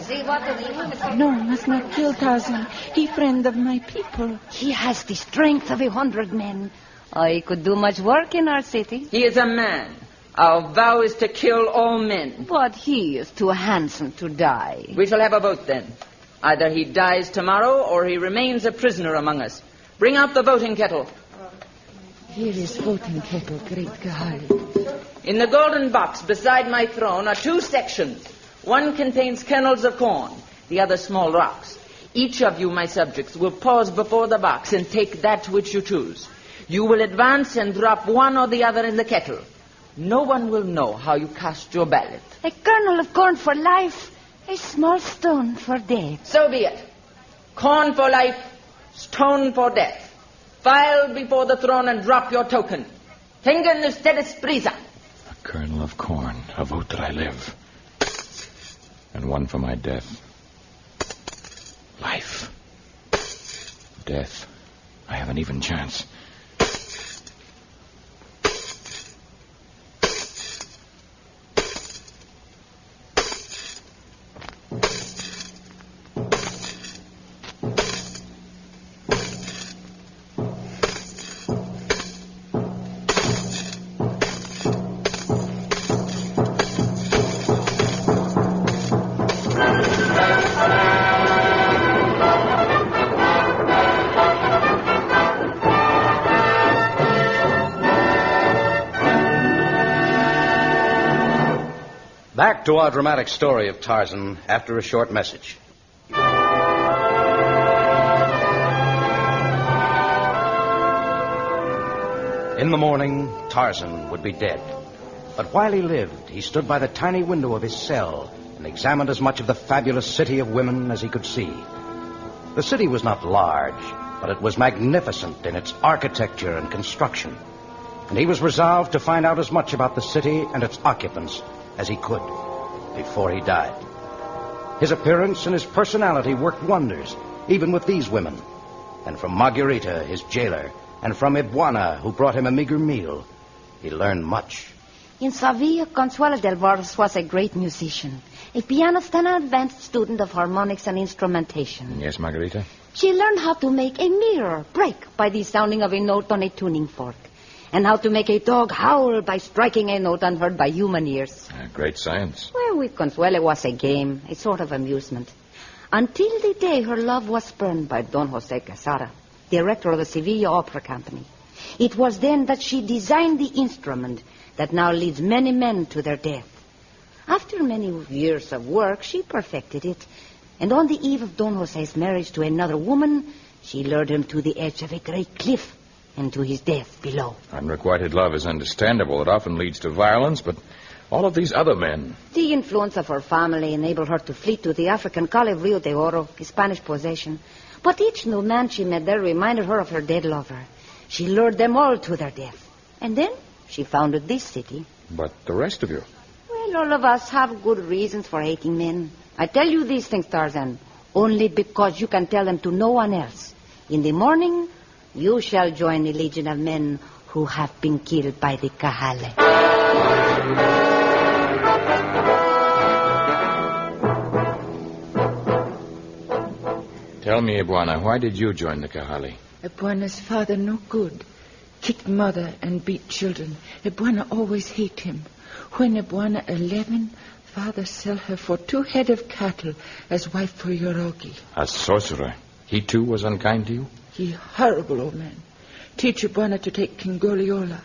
No, must not kill Tarzan. He friend of my people. He has the strength of 100 men. I could do much work in our city. He is a man. Our vow is to kill all men. But he is too handsome to die. We shall have a vote then. Either he dies tomorrow or he remains a prisoner among us. Bring out the voting kettle. Here is voting kettle, great Kahali. In the golden box beside my throne are 2 sections. One contains kernels of corn, the other small rocks. Each of you, my subjects, will pause before the box and take that which you choose. You will advance and drop one or the other in the kettle. No one will know how you cast your ballot. A kernel of corn for life, a small stone for death. So be it. Corn for life, stone for death. File before the throne and drop your token. Tengen ustedes prisa. A kernel of corn, a vote that I live. And one for my death. Life. Death. I have an even chance. Back to our dramatic story of Tarzan after a short message. In the morning, Tarzan would be dead. But while he lived, he stood by the tiny window of his cell and examined as much of the fabulous city of women as he could see. The city was not large, but it was magnificent in its architecture and construction. And he was resolved to find out as much about the city and its occupants as he could before he died. His appearance and his personality worked wonders, even with these women. And from Margarita, his jailer, and from Ibuana, who brought him a meager meal, he learned much. In Sevilla, Consuelo del Varos was a great musician, a pianist and an advanced student of harmonics and instrumentation. Yes, Margarita? She learned how to make a mirror break by the sounding of a note on a tuning fork, and how to make a dog howl by striking a note unheard by human ears. Great science. Well, with Consuelo was a game, a sort of amusement. Until the day her love was spurned by Don Jose Quesada, director of the Sevilla Opera Company. It was then that she designed the instrument that now leads many men to their death. After many years of work, she perfected it. And on the eve of Don Jose's marriage to another woman, she lured him to the edge of a great cliff and to his death below. Unrequited love is understandable. It often leads to violence, but all of these other men... The influence of her family enabled her to flee to the African colony of Rio de Oro, a Spanish possession. But each new man she met there reminded her of her dead lover. She lured them all to their death. And then she founded this city. But the rest of you? Well, all of us have good reasons for hating men. I tell you these things, Tarzan, only because you can tell them to no one else. In the morning, you shall join the legion of men who have been killed by the Kahale. Tell me, Ibuana, why did you join the Kahali? Ibuana's father no good. Kicked mother and beat children. Ibuana always hate him. When Ibuana 11, father sell her for 2 head of cattle as wife for Yorogi. A sorcerer. He, too, was unkind to you? He horrible old man. Teach Ibuana to take Kingoliola,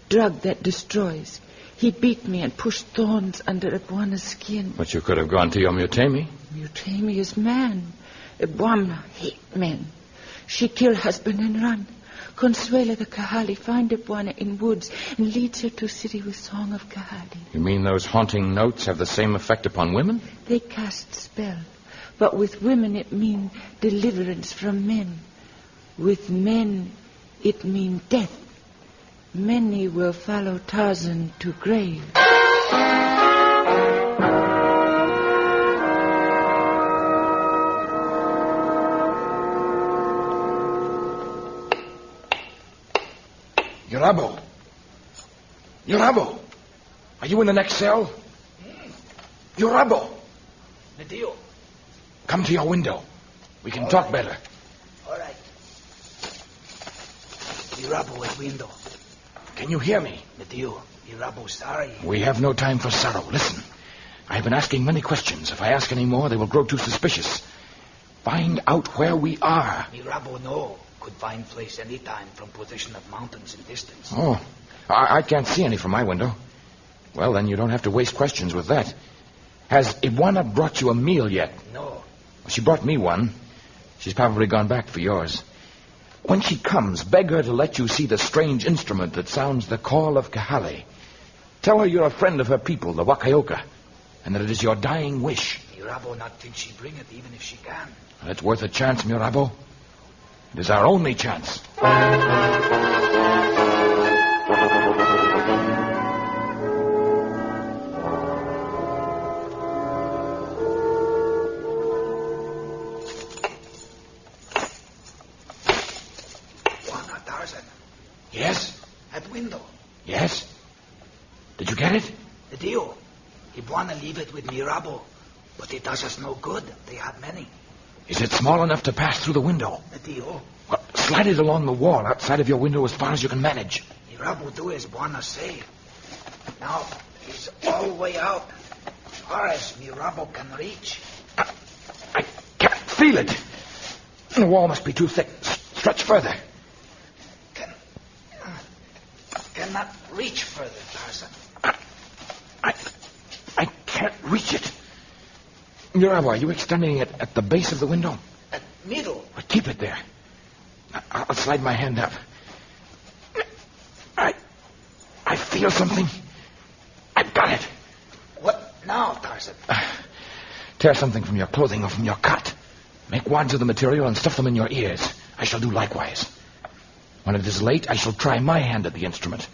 drug that destroys. He beat me and pushed thorns under Ibuana's skin. But you could have gone to your Mutemi. Mutemi is man. Ibuana hate men. She kill husband and run. Consuela the Kahali find Ibuana in woods and leads her to city with song of Kahali. You mean those haunting notes have the same effect upon women? They cast spell. But with women it mean deliverance from men. With men it mean death. Many will follow Tarzan to grave. Yorabo! Yorabo! Are you in the next cell? Yorabo! Nadio. Come to your window. We can talk better. All right. Yorabo at window. Can you hear me? Nadio, Yorabo sorry. We have no time for sorrow. Listen. I have been asking many questions. If I ask any more, they will grow too suspicious. Find out where we are. Mirabo no could find place any time from position of mountains and distance. Oh, I can't see any from my window. Well, then you don't have to waste questions with that. Has Iguana brought you a meal yet? No. She brought me one. She's probably gone back for yours. When she comes, beg her to let you see the strange instrument that sounds the call of Kahale. Tell her you're a friend of her people, the Wakayoka, and that it is your dying wish. Mirabo not think she bring it, even if she can. It's worth a chance, Mirabo. It is our only chance. Tarzan. Yes? At window. Yes? Did you get it? The deal. He wanna leave it with Mirabo, but it does us no good. They have many. Is it small enough to pass through the window? The deal. Well, slide it along the wall outside of your window as far as you can manage. Mirabo do as wanna say. Now, he's all the way out. As far as Mirabo can reach. I can't feel it. The wall must be too thick. Stretch further. Cannot reach further, Tarzan. I can't reach it. Mirabo, are you extending it at the base of the window? At middle. Well, keep it there. I'll slide my hand up. I feel something. I've got it. What now, Tarzan? Tear something from your clothing or from your cot. Make wads of the material and stuff them in your ears. I shall do likewise. When it is late, I shall try my hand at the instrument.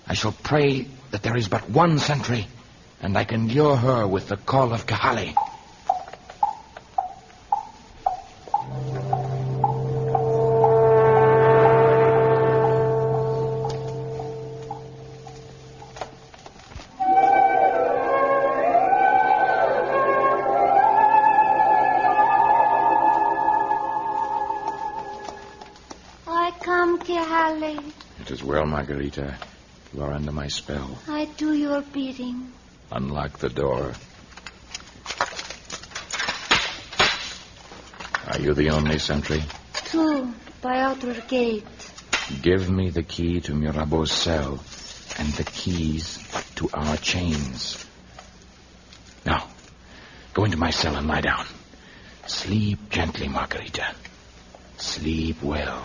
I shall pray that there is but one sentry, and I can lure her with the call of Kahale. It is well, Margarita. You are under my spell. I do your bidding. Unlock the door. Are you the only sentry? Two, by outer gate. Give me the key to Mirabo's cell and the keys to our chains. Now, go into my cell and lie down. Sleep gently, Margarita. Sleep well.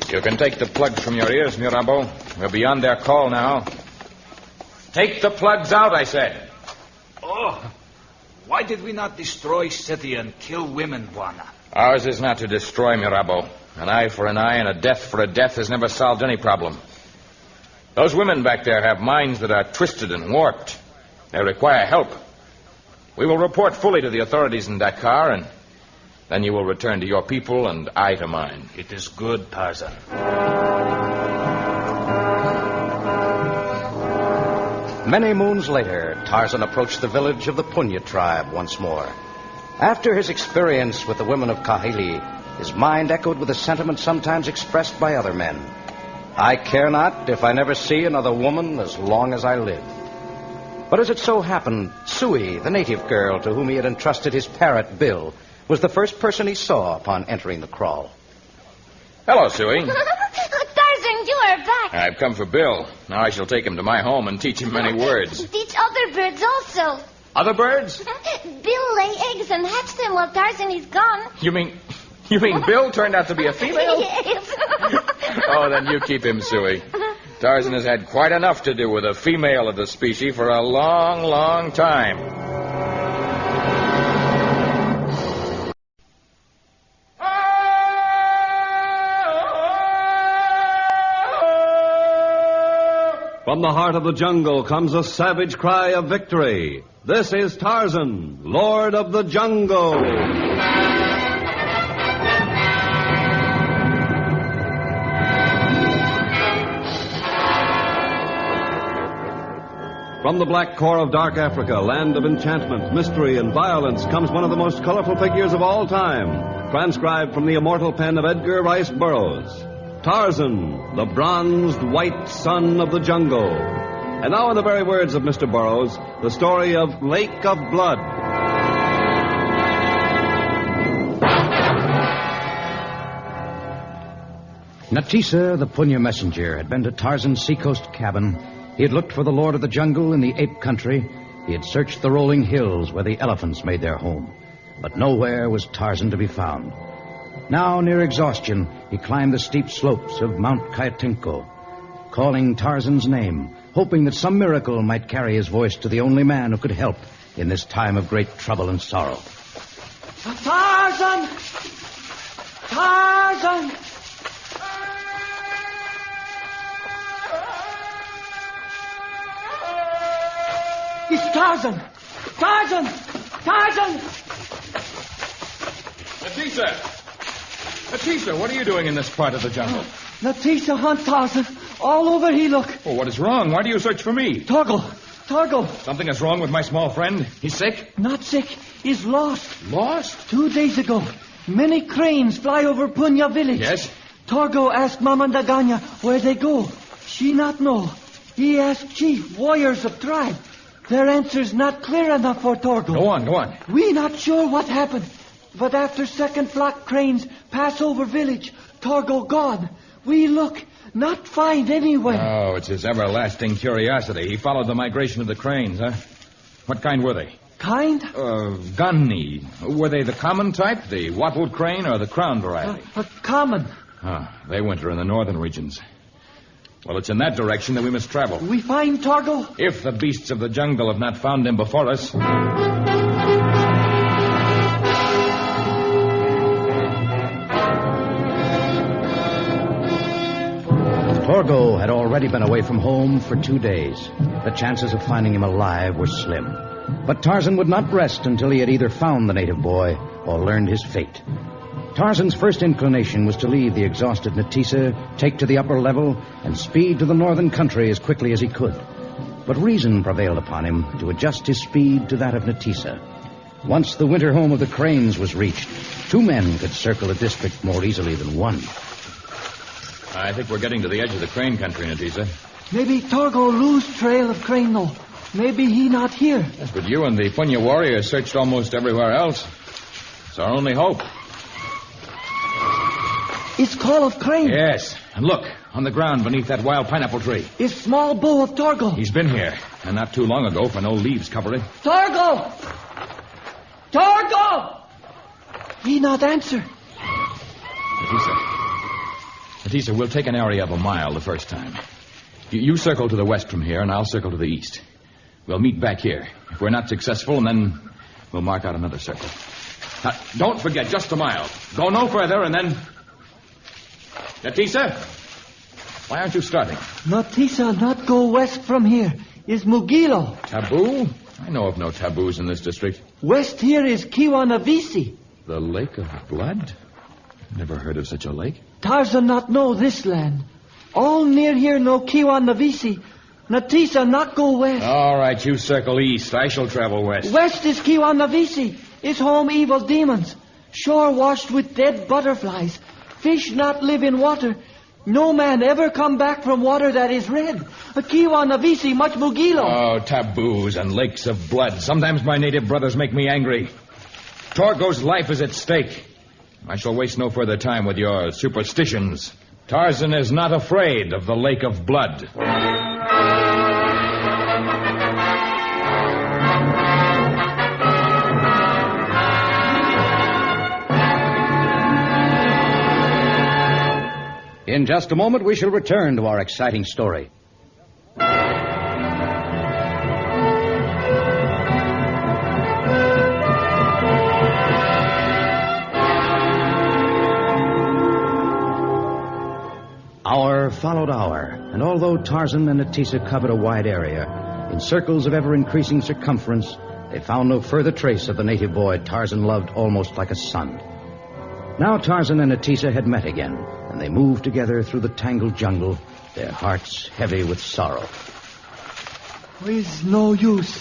You can take the plugs from your ears, Mirabo. We're beyond their call now. Take the plugs out, I said. Oh, why did we not destroy city and kill women, Buana? Ours is not to destroy, Mirabo. An eye for an eye and a death for a death has never solved any problem. Those women back there have minds that are twisted and warped. They require help. We will report fully to the authorities in Dakar, and then you will return to your people and I to mine. It is good, Tarzan. Many moons later, Tarzan approached the village of the Punya tribe once more. After his experience with the women of Kahili, his mind echoed with a sentiment sometimes expressed by other men. I care not if I never see another woman as long as I live. But as it so happened, Sui, the native girl to whom he had entrusted his parrot, Bill, was the first person he saw upon entering the kraal. Hello, Sui. Tarzan, you are back. I've come for Bill. Now I shall take him to my home and teach him many words. Teach other birds also. Other birds? Bill lay eggs and hatch them while Tarzan is gone. You mean Bill turned out to be a female? Yes. Oh, then you keep him, Sui. Tarzan has had quite enough to do with a female of the species for a long, long time. From the heart of the jungle comes a savage cry of victory. This is Tarzan, Lord of the Jungle. From the black core of dark Africa, land of enchantment, mystery, and violence, comes one of the most colorful figures of all time, transcribed from the immortal pen of Edgar Rice Burroughs. Tarzan, the bronzed white son of the jungle. And now, in the very words of Mr. Burroughs, the story of Lake of Blood. Natisa, the Punya messenger, had been to Tarzan's seacoast cabin. He had looked for the Lord of the Jungle in the ape country. He had searched the rolling hills where the elephants made their home. But nowhere was Tarzan to be found. Now, near exhaustion, he climbed the steep slopes of Mount Kayatinko, calling Tarzan's name, hoping that some miracle might carry his voice to the only man who could help in this time of great trouble and sorrow. Tarzan! Tarzan! It's Tarzan! Tarzan! Tarzan! Natisa, what are you doing in this part of the jungle? Natisa hunt Tarzan. All over he look. Oh, what is wrong? Why do you search for me? Torgo! Something is wrong with my small friend. He's sick? Not sick. He's lost. Lost? 2 days ago, many cranes fly over Punya village. Yes? Torgo asked Mama Daganya where they go. She not know. He asked chief, warriors of tribe. Their answer's not clear enough for Torgo. Go on. We not sure what happened. But after second flock cranes pass over village, Torgo gone. We look, not find anywhere. Oh, it's his everlasting curiosity. He followed the migration of the cranes, huh? What kind were they? Kind? Gunny. Were they the common type, the wattled crane, or the crown variety? Common. Oh, they winter in the northern regions. Well, it's in that direction that we must travel. We find Torgo? If the beasts of the jungle have not found him before us. Torgo had already been away from home for 2 days. The chances of finding him alive were slim. But Tarzan would not rest until he had either found the native boy or learned his fate. Tarzan's first inclination was to leave the exhausted Natisa, take to the upper level, and speed to the northern country as quickly as he could. But reason prevailed upon him to adjust his speed to that of Natisa. Once the winter home of the cranes was reached, 2 men could circle a district more easily than one. I think we're getting to the edge of the crane country, Natisa. Maybe Torgo lose trail of crane, though. Maybe he not here. Yes, but you and the Punya warriors searched almost everywhere else. It's our only hope. It's call of crane. Yes, and look, on the ground beneath that wild pineapple tree. It's small bow of Torgo. He's been here, and not too long ago, for no leaves cover it. Torgo! Torgo! He not answer. Natisa, we'll take an area of a mile the first time. You circle to the west from here, and I'll circle to the east. We'll meet back here. If we're not successful, and then we'll mark out another circle. Now, don't forget, just a mile. Go no further, and then... Natisa? Why aren't you starting? Natisa not go west from here. Is Mugilo. Taboo? I know of no taboos in this district. West here is Kiwanavisi. The Lake of Blood? Never heard of such a lake. Tarzan not know this land. All near here know Kiwanavisi. Natisa not go west. All right, you circle east. I shall travel west. West is Kiwanavisi. It's home evil demons. Shore washed with dead butterflies. Fish not live in water. No man ever come back from water that is red. A Kiwanavisi much Mugilo. Oh, taboos and lakes of blood. Sometimes my native brothers make me angry. Torgo's life is at stake. I shall waste no further time with your superstitions. Tarzan is not afraid of the Lake of Blood. In just a moment, we shall return to our exciting story. Hour followed hour, and although Tarzan and Natisa covered a wide area, in circles of ever-increasing circumference, they found no further trace of the native boy Tarzan loved almost like a son. Now Tarzan and Natisa had met again, and they moved together through the tangled jungle, their hearts heavy with sorrow. It's no use.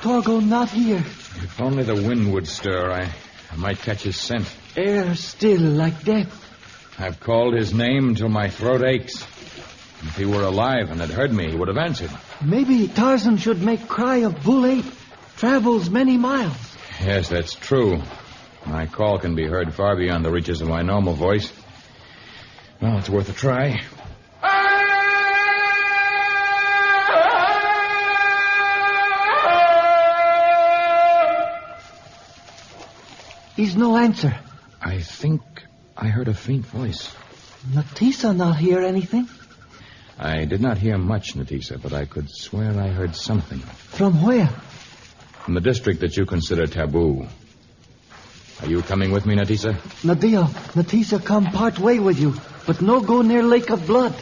Torgo not here. If only the wind would stir, I might catch his scent. Air still like death. I've called his name until my throat aches. If he were alive and had heard me, he would have answered. Maybe Tarzan should make cry of bull ape. Travels many miles. Yes, that's true. My call can be heard far beyond the reaches of my normal voice. Well, it's worth a try. He's no answer. I think I heard a faint voice. Natisa not hear anything? I did not hear much, Natisa, but I could swear I heard something. From where? From the district that you consider taboo. Are you coming with me, Natisa? Nadia, Natisa come part way with you, but no go near Lake of Blood.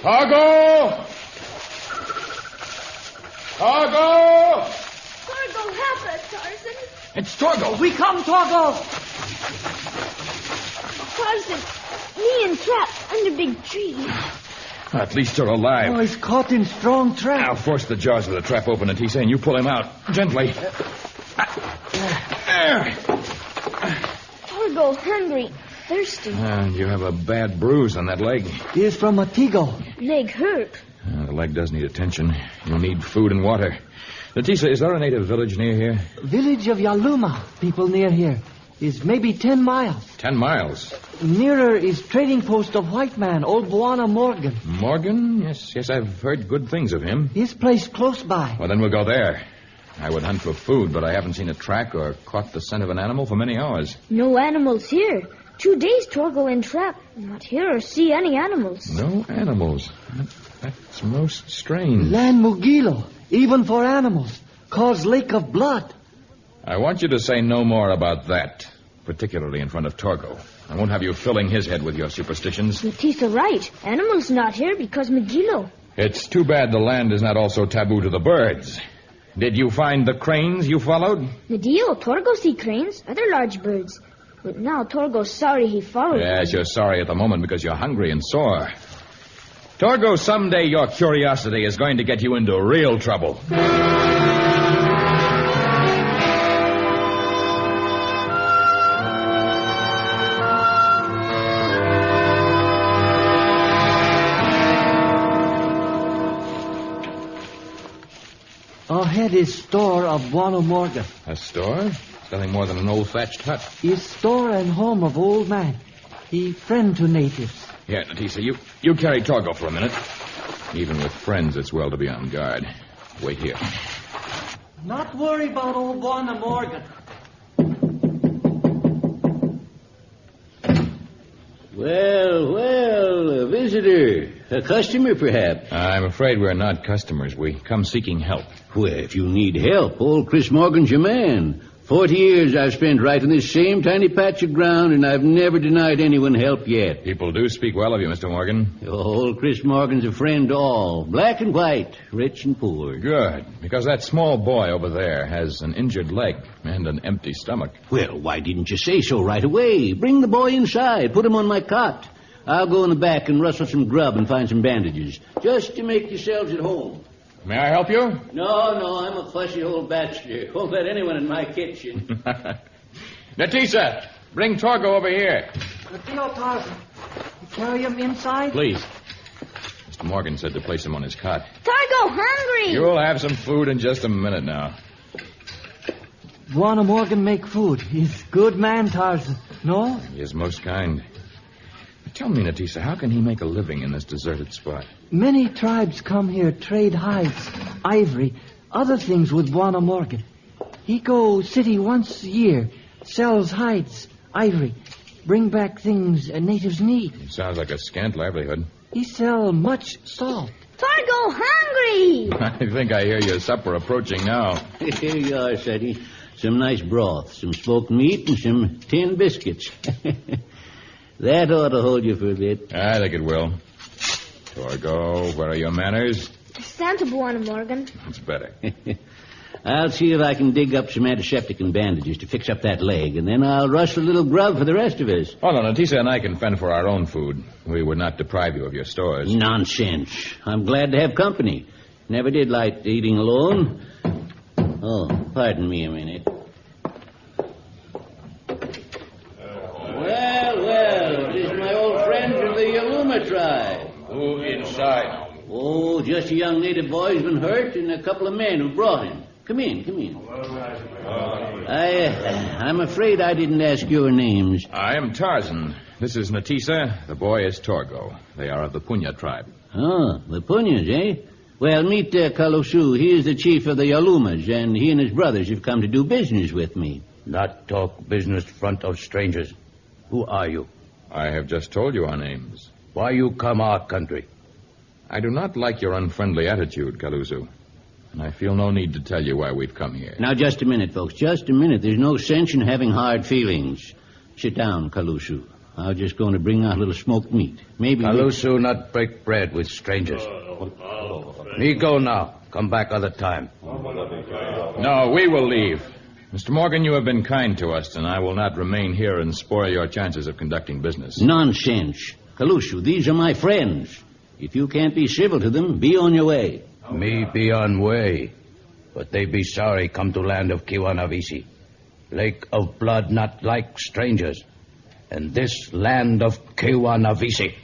Targo! Targo! Torgo, help us, Tarzan. It's Torgo. We come, Torgo! Tarzan, me and Trap under big tree. At least you're alive. Oh, he's caught in strong trap. I'll force the jaws of the trap open, Natisa, and you pull him out. Gently. There. Torgo, hungry, thirsty. And you have a bad bruise on that leg. He is from Matigo. Leg hurt. The leg does need attention. You'll need food and water. Natisa, is there a native village near here? Village of Yaluma, people near here. Is maybe 10 miles. 10 miles. Nearer is trading post of white man, old Buana Morgan. Morgan? Yes, I've heard good things of him. His place close by. Well, then we'll go there. I would hunt for food, but I haven't seen a track or caught the scent of an animal for many hours. No animals here. 2 days Torgo and Trap. Not hear or see any animals. No animals. That's most strange. Land Mugilo, even for animals. Cause Lake of Blood. I want you to say no more about that, particularly in front of Torgo. I won't have you filling his head with your superstitions. Natisa right. Animals not here because Megillo. It's too bad the land is not also taboo to the birds. Did you find the cranes you followed? Nadio, Torgo see cranes, other large birds. But now Torgo's sorry he followed. Yes, you're sorry at the moment because you're hungry and sore. Torgo, someday your curiosity is going to get you into real trouble. Ahead is store of Buana Morgan. A store? Nothing more than an old thatched hut. Is store and home of old man. He friend to natives. Here, Natisa, you carry Torgo for a minute. Even with friends, it's well to be on guard. Wait here. Not worry about old Buana Morgan. Well, a visitor. A customer, perhaps. I'm afraid we're not customers. We come seeking help. Well, if you need help, old Chris Morgan's your man. 40 years I've spent right in this same tiny patch of ground, and I've never denied anyone help yet. People do speak well of you, Mr. Morgan. Old Chris Morgan's a friend to all, black and white, rich and poor. Good, because that small boy over there has an injured leg and an empty stomach. Well, why didn't you say so right away? Bring the boy inside, put him on my cot. I'll go in the back and rustle some grub and find some bandages, just to make yourselves at home. May I help you? No, I'm a fussy old bachelor. Won't let anyone in my kitchen. Natisa, bring Torgo over here. Natio Tarzan. You carry him inside? Please. Mr. Morgan said to place him on his cot. Torgo, hungry! You'll have some food in just a minute now. Buana Morgan make food. He's good man, Tarzan. No? He is most kind. Tell me, Natisa, how can he make a living in this deserted spot? Many tribes come here, trade hides, ivory, other things with Buana Morgan. He go city once a year, sells hides, ivory, bring back things natives need. It sounds like a scant livelihood. He sell much salt. Torgo, hungry! I think I hear your supper approaching now. Here you are, Sadie. Some nice broth, some smoked meat, and some tin biscuits. That ought to hold you for a bit. I think it will. Torgo, where are your manners? Santa Buana Morgan. That's better. I'll see if I can dig up some antiseptic and bandages to fix up that leg, and then I'll rush for a little grub for the rest of us. Oh, no, Natisa and I can fend for our own food. We would not deprive you of your stores. Nonsense. I'm glad to have company. Never did like eating alone. Oh, pardon me a minute. Well, it is my old friends of the Yaluma tribe. Who inside? Oh, just a young native boy who's been hurt and a couple of men who brought him. Come in. I'm afraid I didn't ask your names. I am Tarzan. This is Natisa. The boy is Torgo. They are of the Punya tribe. Oh, the Punyas, eh? Well, meet Kalusu. He is the chief of the Yalumas, and he and his brothers have come to do business with me. Not talk business front of strangers. Who are you? I have just told you our names. Why you come our country? I do not like your unfriendly attitude, Kaluzu. And I feel no need to tell you why we've come here. Now, just a minute, folks. Just a minute. There's no sense in having hard feelings. Sit down, Kalusu. I was just going to bring out a little smoked meat. Maybe Kalusu not break bread with strangers. Me go now. Come back other time. No, we will leave. Mr. Morgan, you have been kind to us, and I will not remain here and spoil your chances of conducting business. Nonsense. Kalusu, these are my friends. If you can't be civil to them, be on your way. Me be on way. But they be sorry come to land of Kiwanavisi. Lake of blood not like strangers. And this land of Kiwanavisi.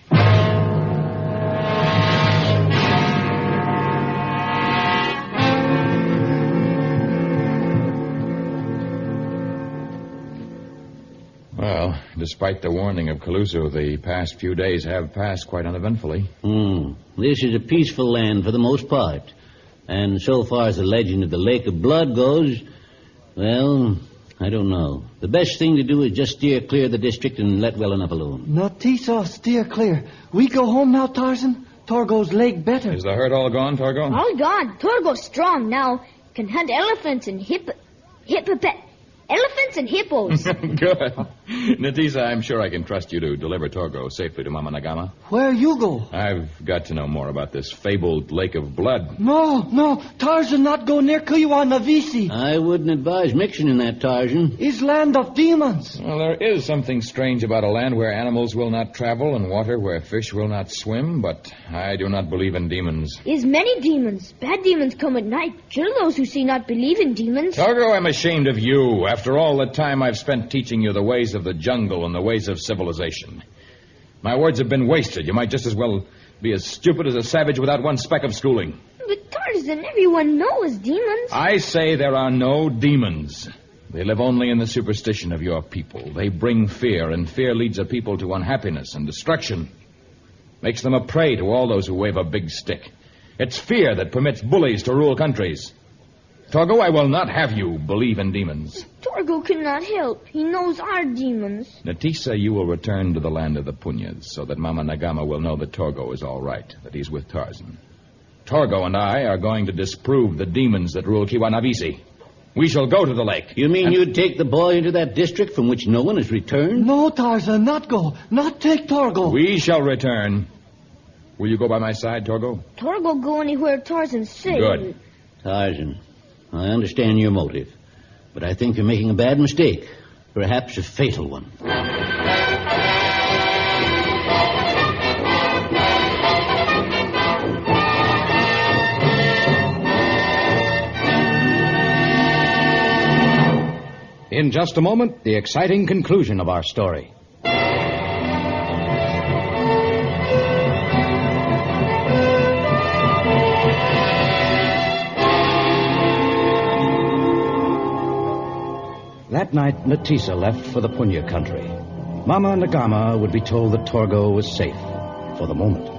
Well, despite the warning of Kalusu, the past few days have passed quite uneventfully. This is a peaceful land for the most part. And so far as the legend of the Lake of Blood goes, well, I don't know. The best thing to do is just steer clear of the district and let well enough alone. Natisa, steer clear. We go home now, Tarzan? Torgo's leg better. Is the hurt all gone, Torgo? All gone. Torgo's strong now. Can hunt elephants and elephants and hippos. Good. Natisa, I'm sure I can trust you to deliver Torgo safely to Mama Nagama. Where you go? I've got to know more about this fabled Lake of Blood. No. Tarzan not go near Kiwanavisi. I wouldn't advise mixing in that, Tarzan. It's land of demons. Well, there is something strange about a land where animals will not travel and water where fish will not swim, but I do not believe in demons. Is many demons. Bad demons come at night. Kill those who see not believe in demons. Torgo, I'm ashamed of you. After all the time I've spent teaching you the ways of the jungle and the ways of civilization. My words have been wasted. You might just as well be as stupid as a savage without one speck of schooling. But Tarzan, everyone knows demons. I say there are no demons. They live only in the superstition of your people. They bring fear, and fear leads a people to unhappiness and destruction. Makes them a prey to all those who wave a big stick. It's fear that permits bullies to rule countries. Torgo, I will not have you believe in demons. Torgo cannot help. He knows our demons. Natisa, you will return to the land of the Punyas so that Mama Nagama will know that Torgo is all right, that he's with Tarzan. Torgo and I are going to disprove the demons that rule Kiwanavisi. We shall go to the lake. You mean you'd take the boy into that district from which no one has returned? No, Tarzan, not go. Not take Torgo. We shall return. Will you go by my side, Torgo? Torgo go anywhere Tarzan says. Good. Tarzan, I understand your motive, but I think you're making a bad mistake, perhaps a fatal one. In just a moment, the exciting conclusion of our story. That night, Natisa left for the Punya country. Mama Nagama would be told that Torgo was safe, for the moment.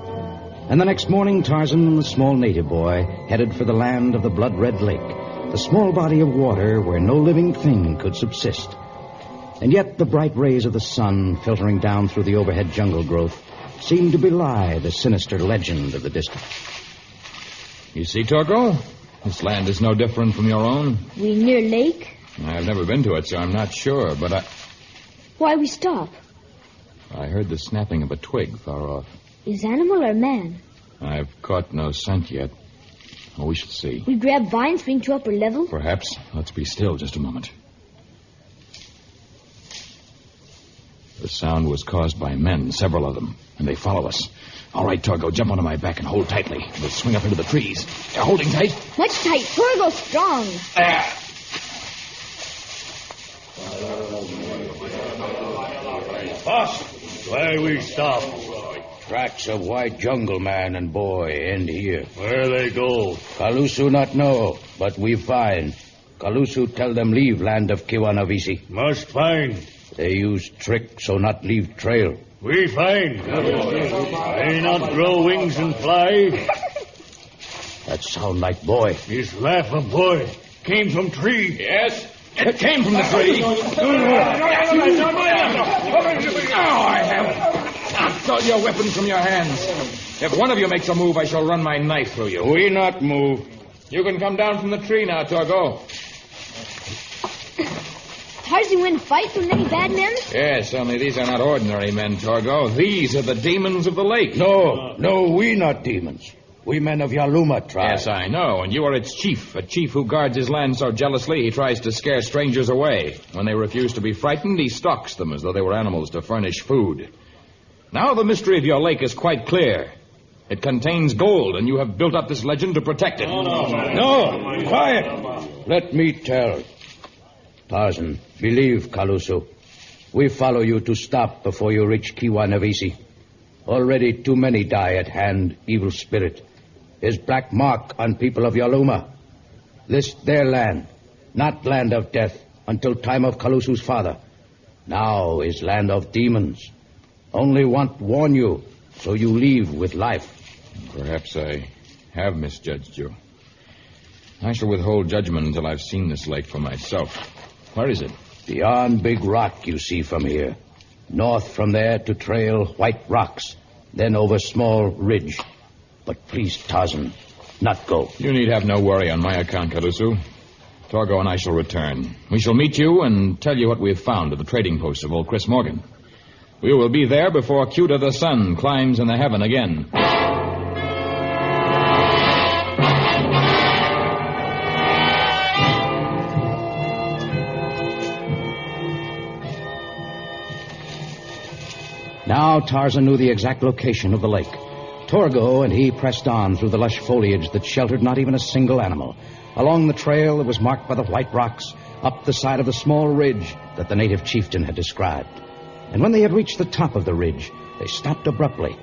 And the next morning, Tarzan and the small native boy headed for the land of the blood-red lake, the small body of water where no living thing could subsist. And yet the bright rays of the sun filtering down through the overhead jungle growth seemed to belie the sinister legend of the district. You see, Torgo? This land is no different from your own. We near lake? I've never been to it, so I'm not sure, but Why we stop? I heard the snapping of a twig far off. Is animal or man? I've caught no scent yet. Oh, we should see. We grab vines, bring to upper level. Perhaps. Let's be still just a moment. The sound was caused by men, several of them, and they follow us. All right, Torgo, jump onto my back and hold tightly. We'll swing up into the trees. They're holding tight? Much tight. Torgo's strong. There. Boss, where we stop? Tracks of white jungle man and boy end here. Where they go? Kalusu not know, but we find. Kalusu tell them leave land of Kiwanavisi. Must find. They use trick so not leave trail. We find. They not grow wings and fly. That sound like boy. His laugh of boy came from tree. Yes, it came from the tree. I have knocked all your weapons from your hands. If one of you makes a move, I shall run my knife through you. We not move. You can come down from the tree now, Torgo. Tarzan win fight from many bad men? Yes, only these are not ordinary men, Torgo. These are the demons of the lake. No, we not demons. We men of Yaluma tribe. Yes, I know, and you are its chief. A chief who guards his land so jealously he tries to scare strangers away. When they refuse to be frightened, he stalks them as though they were animals to furnish food. Now the mystery of your lake is quite clear. It contains gold, and you have built up this legend to protect it. No, quiet. Let me tell. Tarzan, believe Kalusu. We follow you to stop before you reach Kiwanavisi. Already too many die at hand, evil spirit. His black mark on people of Yaluma. This their land, not land of death, until time of Kalusu's father. Now is land of demons. Only want warn you, so you leave with life. Perhaps I have misjudged you. I shall withhold judgment until I've seen this lake for myself. Where is it? Beyond Big Rock you see from here. North from there to trail white rocks, then over small ridge. But please, Tarzan, not go. You need have no worry on my account, Kalusu. Torgo and I shall return. We shall meet you and tell you what we have found at the trading post of old Chris Morgan. We will be there before Cuta the sun climbs in the heaven again. Now Tarzan knew the exact location of the lake. Torgo and he pressed on through the lush foliage that sheltered not even a single animal. Along the trail that was marked by the white rocks, up the side of the small ridge that the native chieftain had described. And when they had reached the top of the ridge, they stopped abruptly,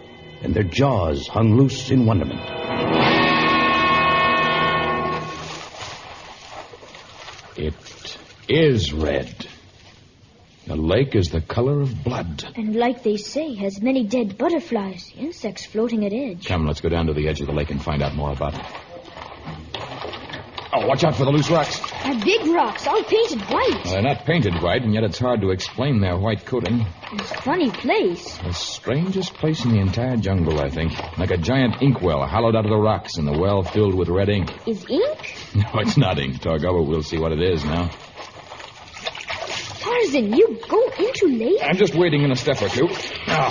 and their jaws hung loose in wonderment. It is red. The lake is the color of blood. And like they say, has many dead butterflies, insects floating at edge. Come, let's go down to the edge of the lake and find out more about it. Oh, watch out for the loose rocks. They're big rocks, all painted white. Well, they're not painted white, and yet it's hard to explain their white coating. It's a funny place. The strangest place in the entire jungle, I think. Like a giant inkwell hollowed out of the rocks, and the well filled with red ink. Is ink? No, it's not ink, Torgo, but we'll see what it is now. Tarzan, you go into lake? I'm just wading in a step or two. Now,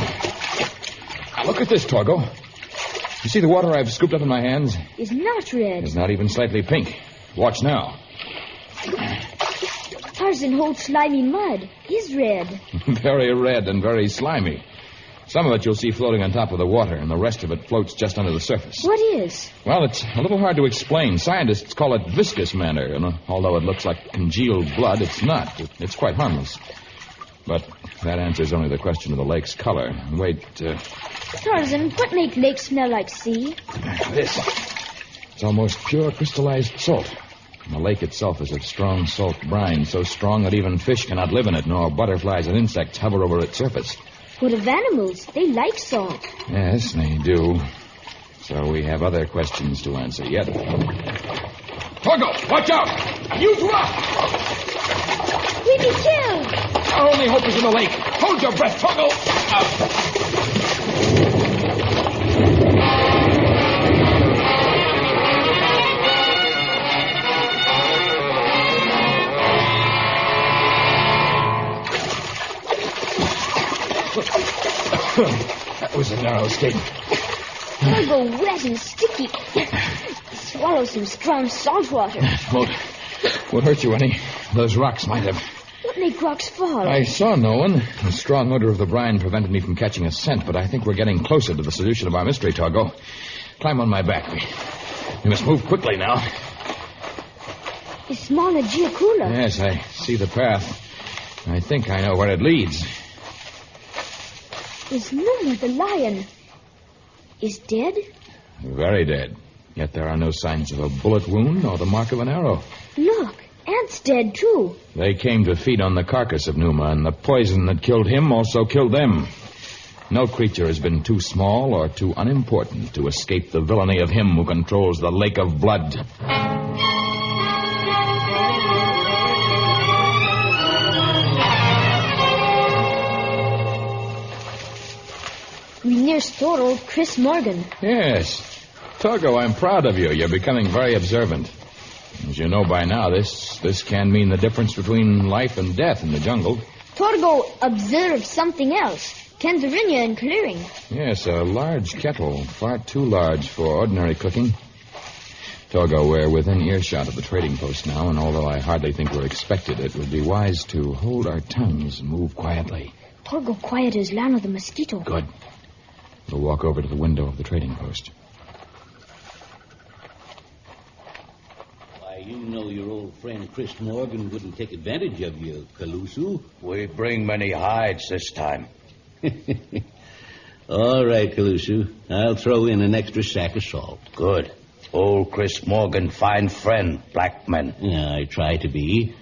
look at this, Torgo. You see the water I've scooped up in my hands? It's not red. It's not even slightly pink. Watch now. Tarzan holds slimy mud. Is red. Very red and very slimy. Some of it you'll see floating on top of the water, and the rest of it floats just under the surface. What is? Well, it's a little hard to explain. Scientists call it viscous matter, and although it looks like congealed blood, it's not. It's quite harmless. But that answers only the question of the lake's color. Wait, Tarzan, what make lakes smell like sea? This. It's almost pure crystallized salt. And the lake itself is of strong salt brine, so strong that even fish cannot live in it, nor butterflies and insects hover over its surface. What of animals? They like salt. Yes, they do. So we have other questions to answer yet. Torgo, watch out! Huge rock! We'll be killed! Our only hope is in the lake. Hold your breath, Torgo! That was a narrow escape. I'll go wet and sticky. swallow some strong salt water. Won't hurt you any. Those rocks might have. What make rocks fall? I saw no one. The strong odor of the brine prevented me from catching a scent, but I think we're getting closer to the solution of our mystery, Torgo. Climb on my back. We must move quickly now. It's Mauna Giacula. Yes, I see the path. I think I know where it leads. Is Numa the lion is dead? Very dead. Yet there are no signs of a bullet wound or the mark of an arrow. Look, Ant's dead, too. They came to feed on the carcass of Numa, and the poison that killed him also killed them. No creature has been too small or too unimportant to escape the villainy of him who controls the lake of blood. We near store old Chris Morgan. Yes. Torgo, I'm proud of you. You're becoming very observant. As you know by now, this can mean the difference between life and death in the jungle. Torgo observed something else. Candarinia in clearing. Yes, a large kettle, far too large for ordinary cooking. Torgo, we're within earshot of the trading post now, and although I hardly think we're expected, it would be wise to hold our tongues and move quietly. Torgo quiet as Lano the mosquito. Good. We'll walk over to the window of the trading post. Why, you know your old friend Chris Morgan wouldn't take advantage of you, Calusu. We bring many hides this time. All right, Calusu. I'll throw in an extra sack of salt. Good. Old Chris Morgan, fine friend, black men. Yeah, I try to be.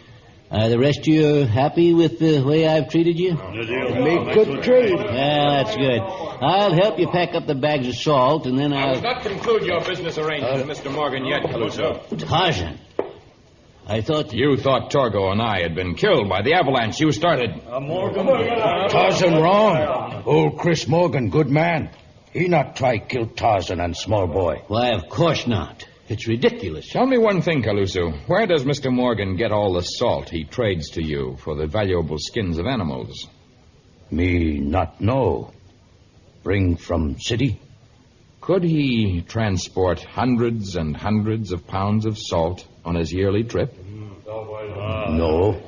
Are the rest of you happy with the way I've treated you? Make good trade. Yeah, that's good. I'll help you pack up the bags of salt, and then I will not conclude your business arrangement with Mr. Morgan yet, Caluso. Tarzan. I thought... You thought Torgo and I had been killed by the avalanche you started. Tarzan wrong. Old Chris Morgan, good man. He not try kill Tarzan and small boy. Why, of course not. It's ridiculous. Tell me one thing, Caluso. Where does Mr. Morgan get all the salt he trades to you for the valuable skins of animals? Me not know. Bring from city? Could he transport hundreds and hundreds of pounds of salt on his yearly trip? No.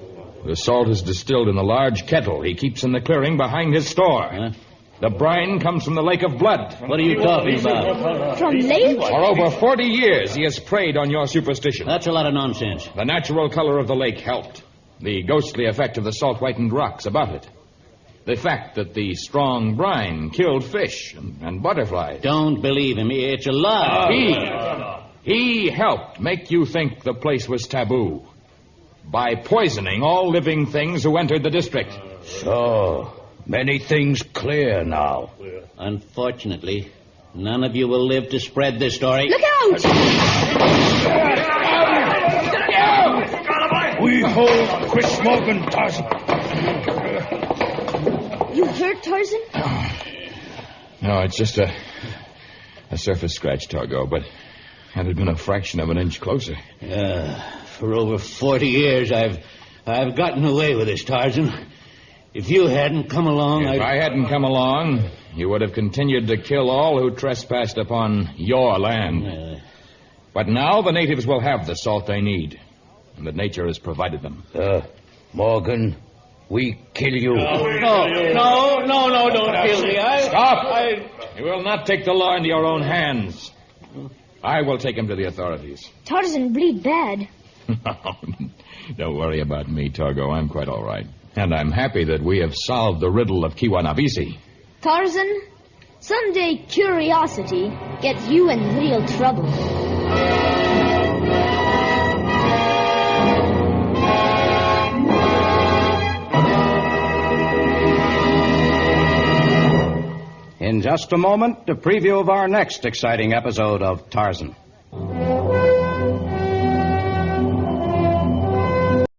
The salt is distilled in a large kettle he keeps in the clearing behind his store. Huh? The brine comes from the lake of blood. What are you talking about? From lake? For over 40 years, he has preyed on your superstition. That's a lot of nonsense. The natural color of the lake helped. The ghostly effect of the salt-whitened rocks about it. The fact that the strong brine killed fish and butterflies. Don't believe him. It's a lie. He helped make you think the place was taboo by poisoning all living things who entered the district. So, many things clear now. Unfortunately, none of you will live to spread this story. Look out! We hold Chris Morgan, Tarzan. You hurt Tarzan? No, it's just a surface scratch, Torgo, but had it been a fraction of an inch closer. For over 40 years, I've gotten away with this, Tarzan. If you hadn't come along, If I hadn't come along, you would have continued to kill all who trespassed upon your land. But now the natives will have the salt they need, and that nature has provided them. Morgan, we kill you. No, don't kill me. Stop! You will not take the law into your own hands. I will take him to the authorities. Tarzan bleed bad. Don't worry about me, Torgo. I'm quite all right. And I'm happy that we have solved the riddle of Kiwanabisi. Tarzan, someday curiosity gets you in real trouble. In just a moment, a preview of our next exciting episode of Tarzan.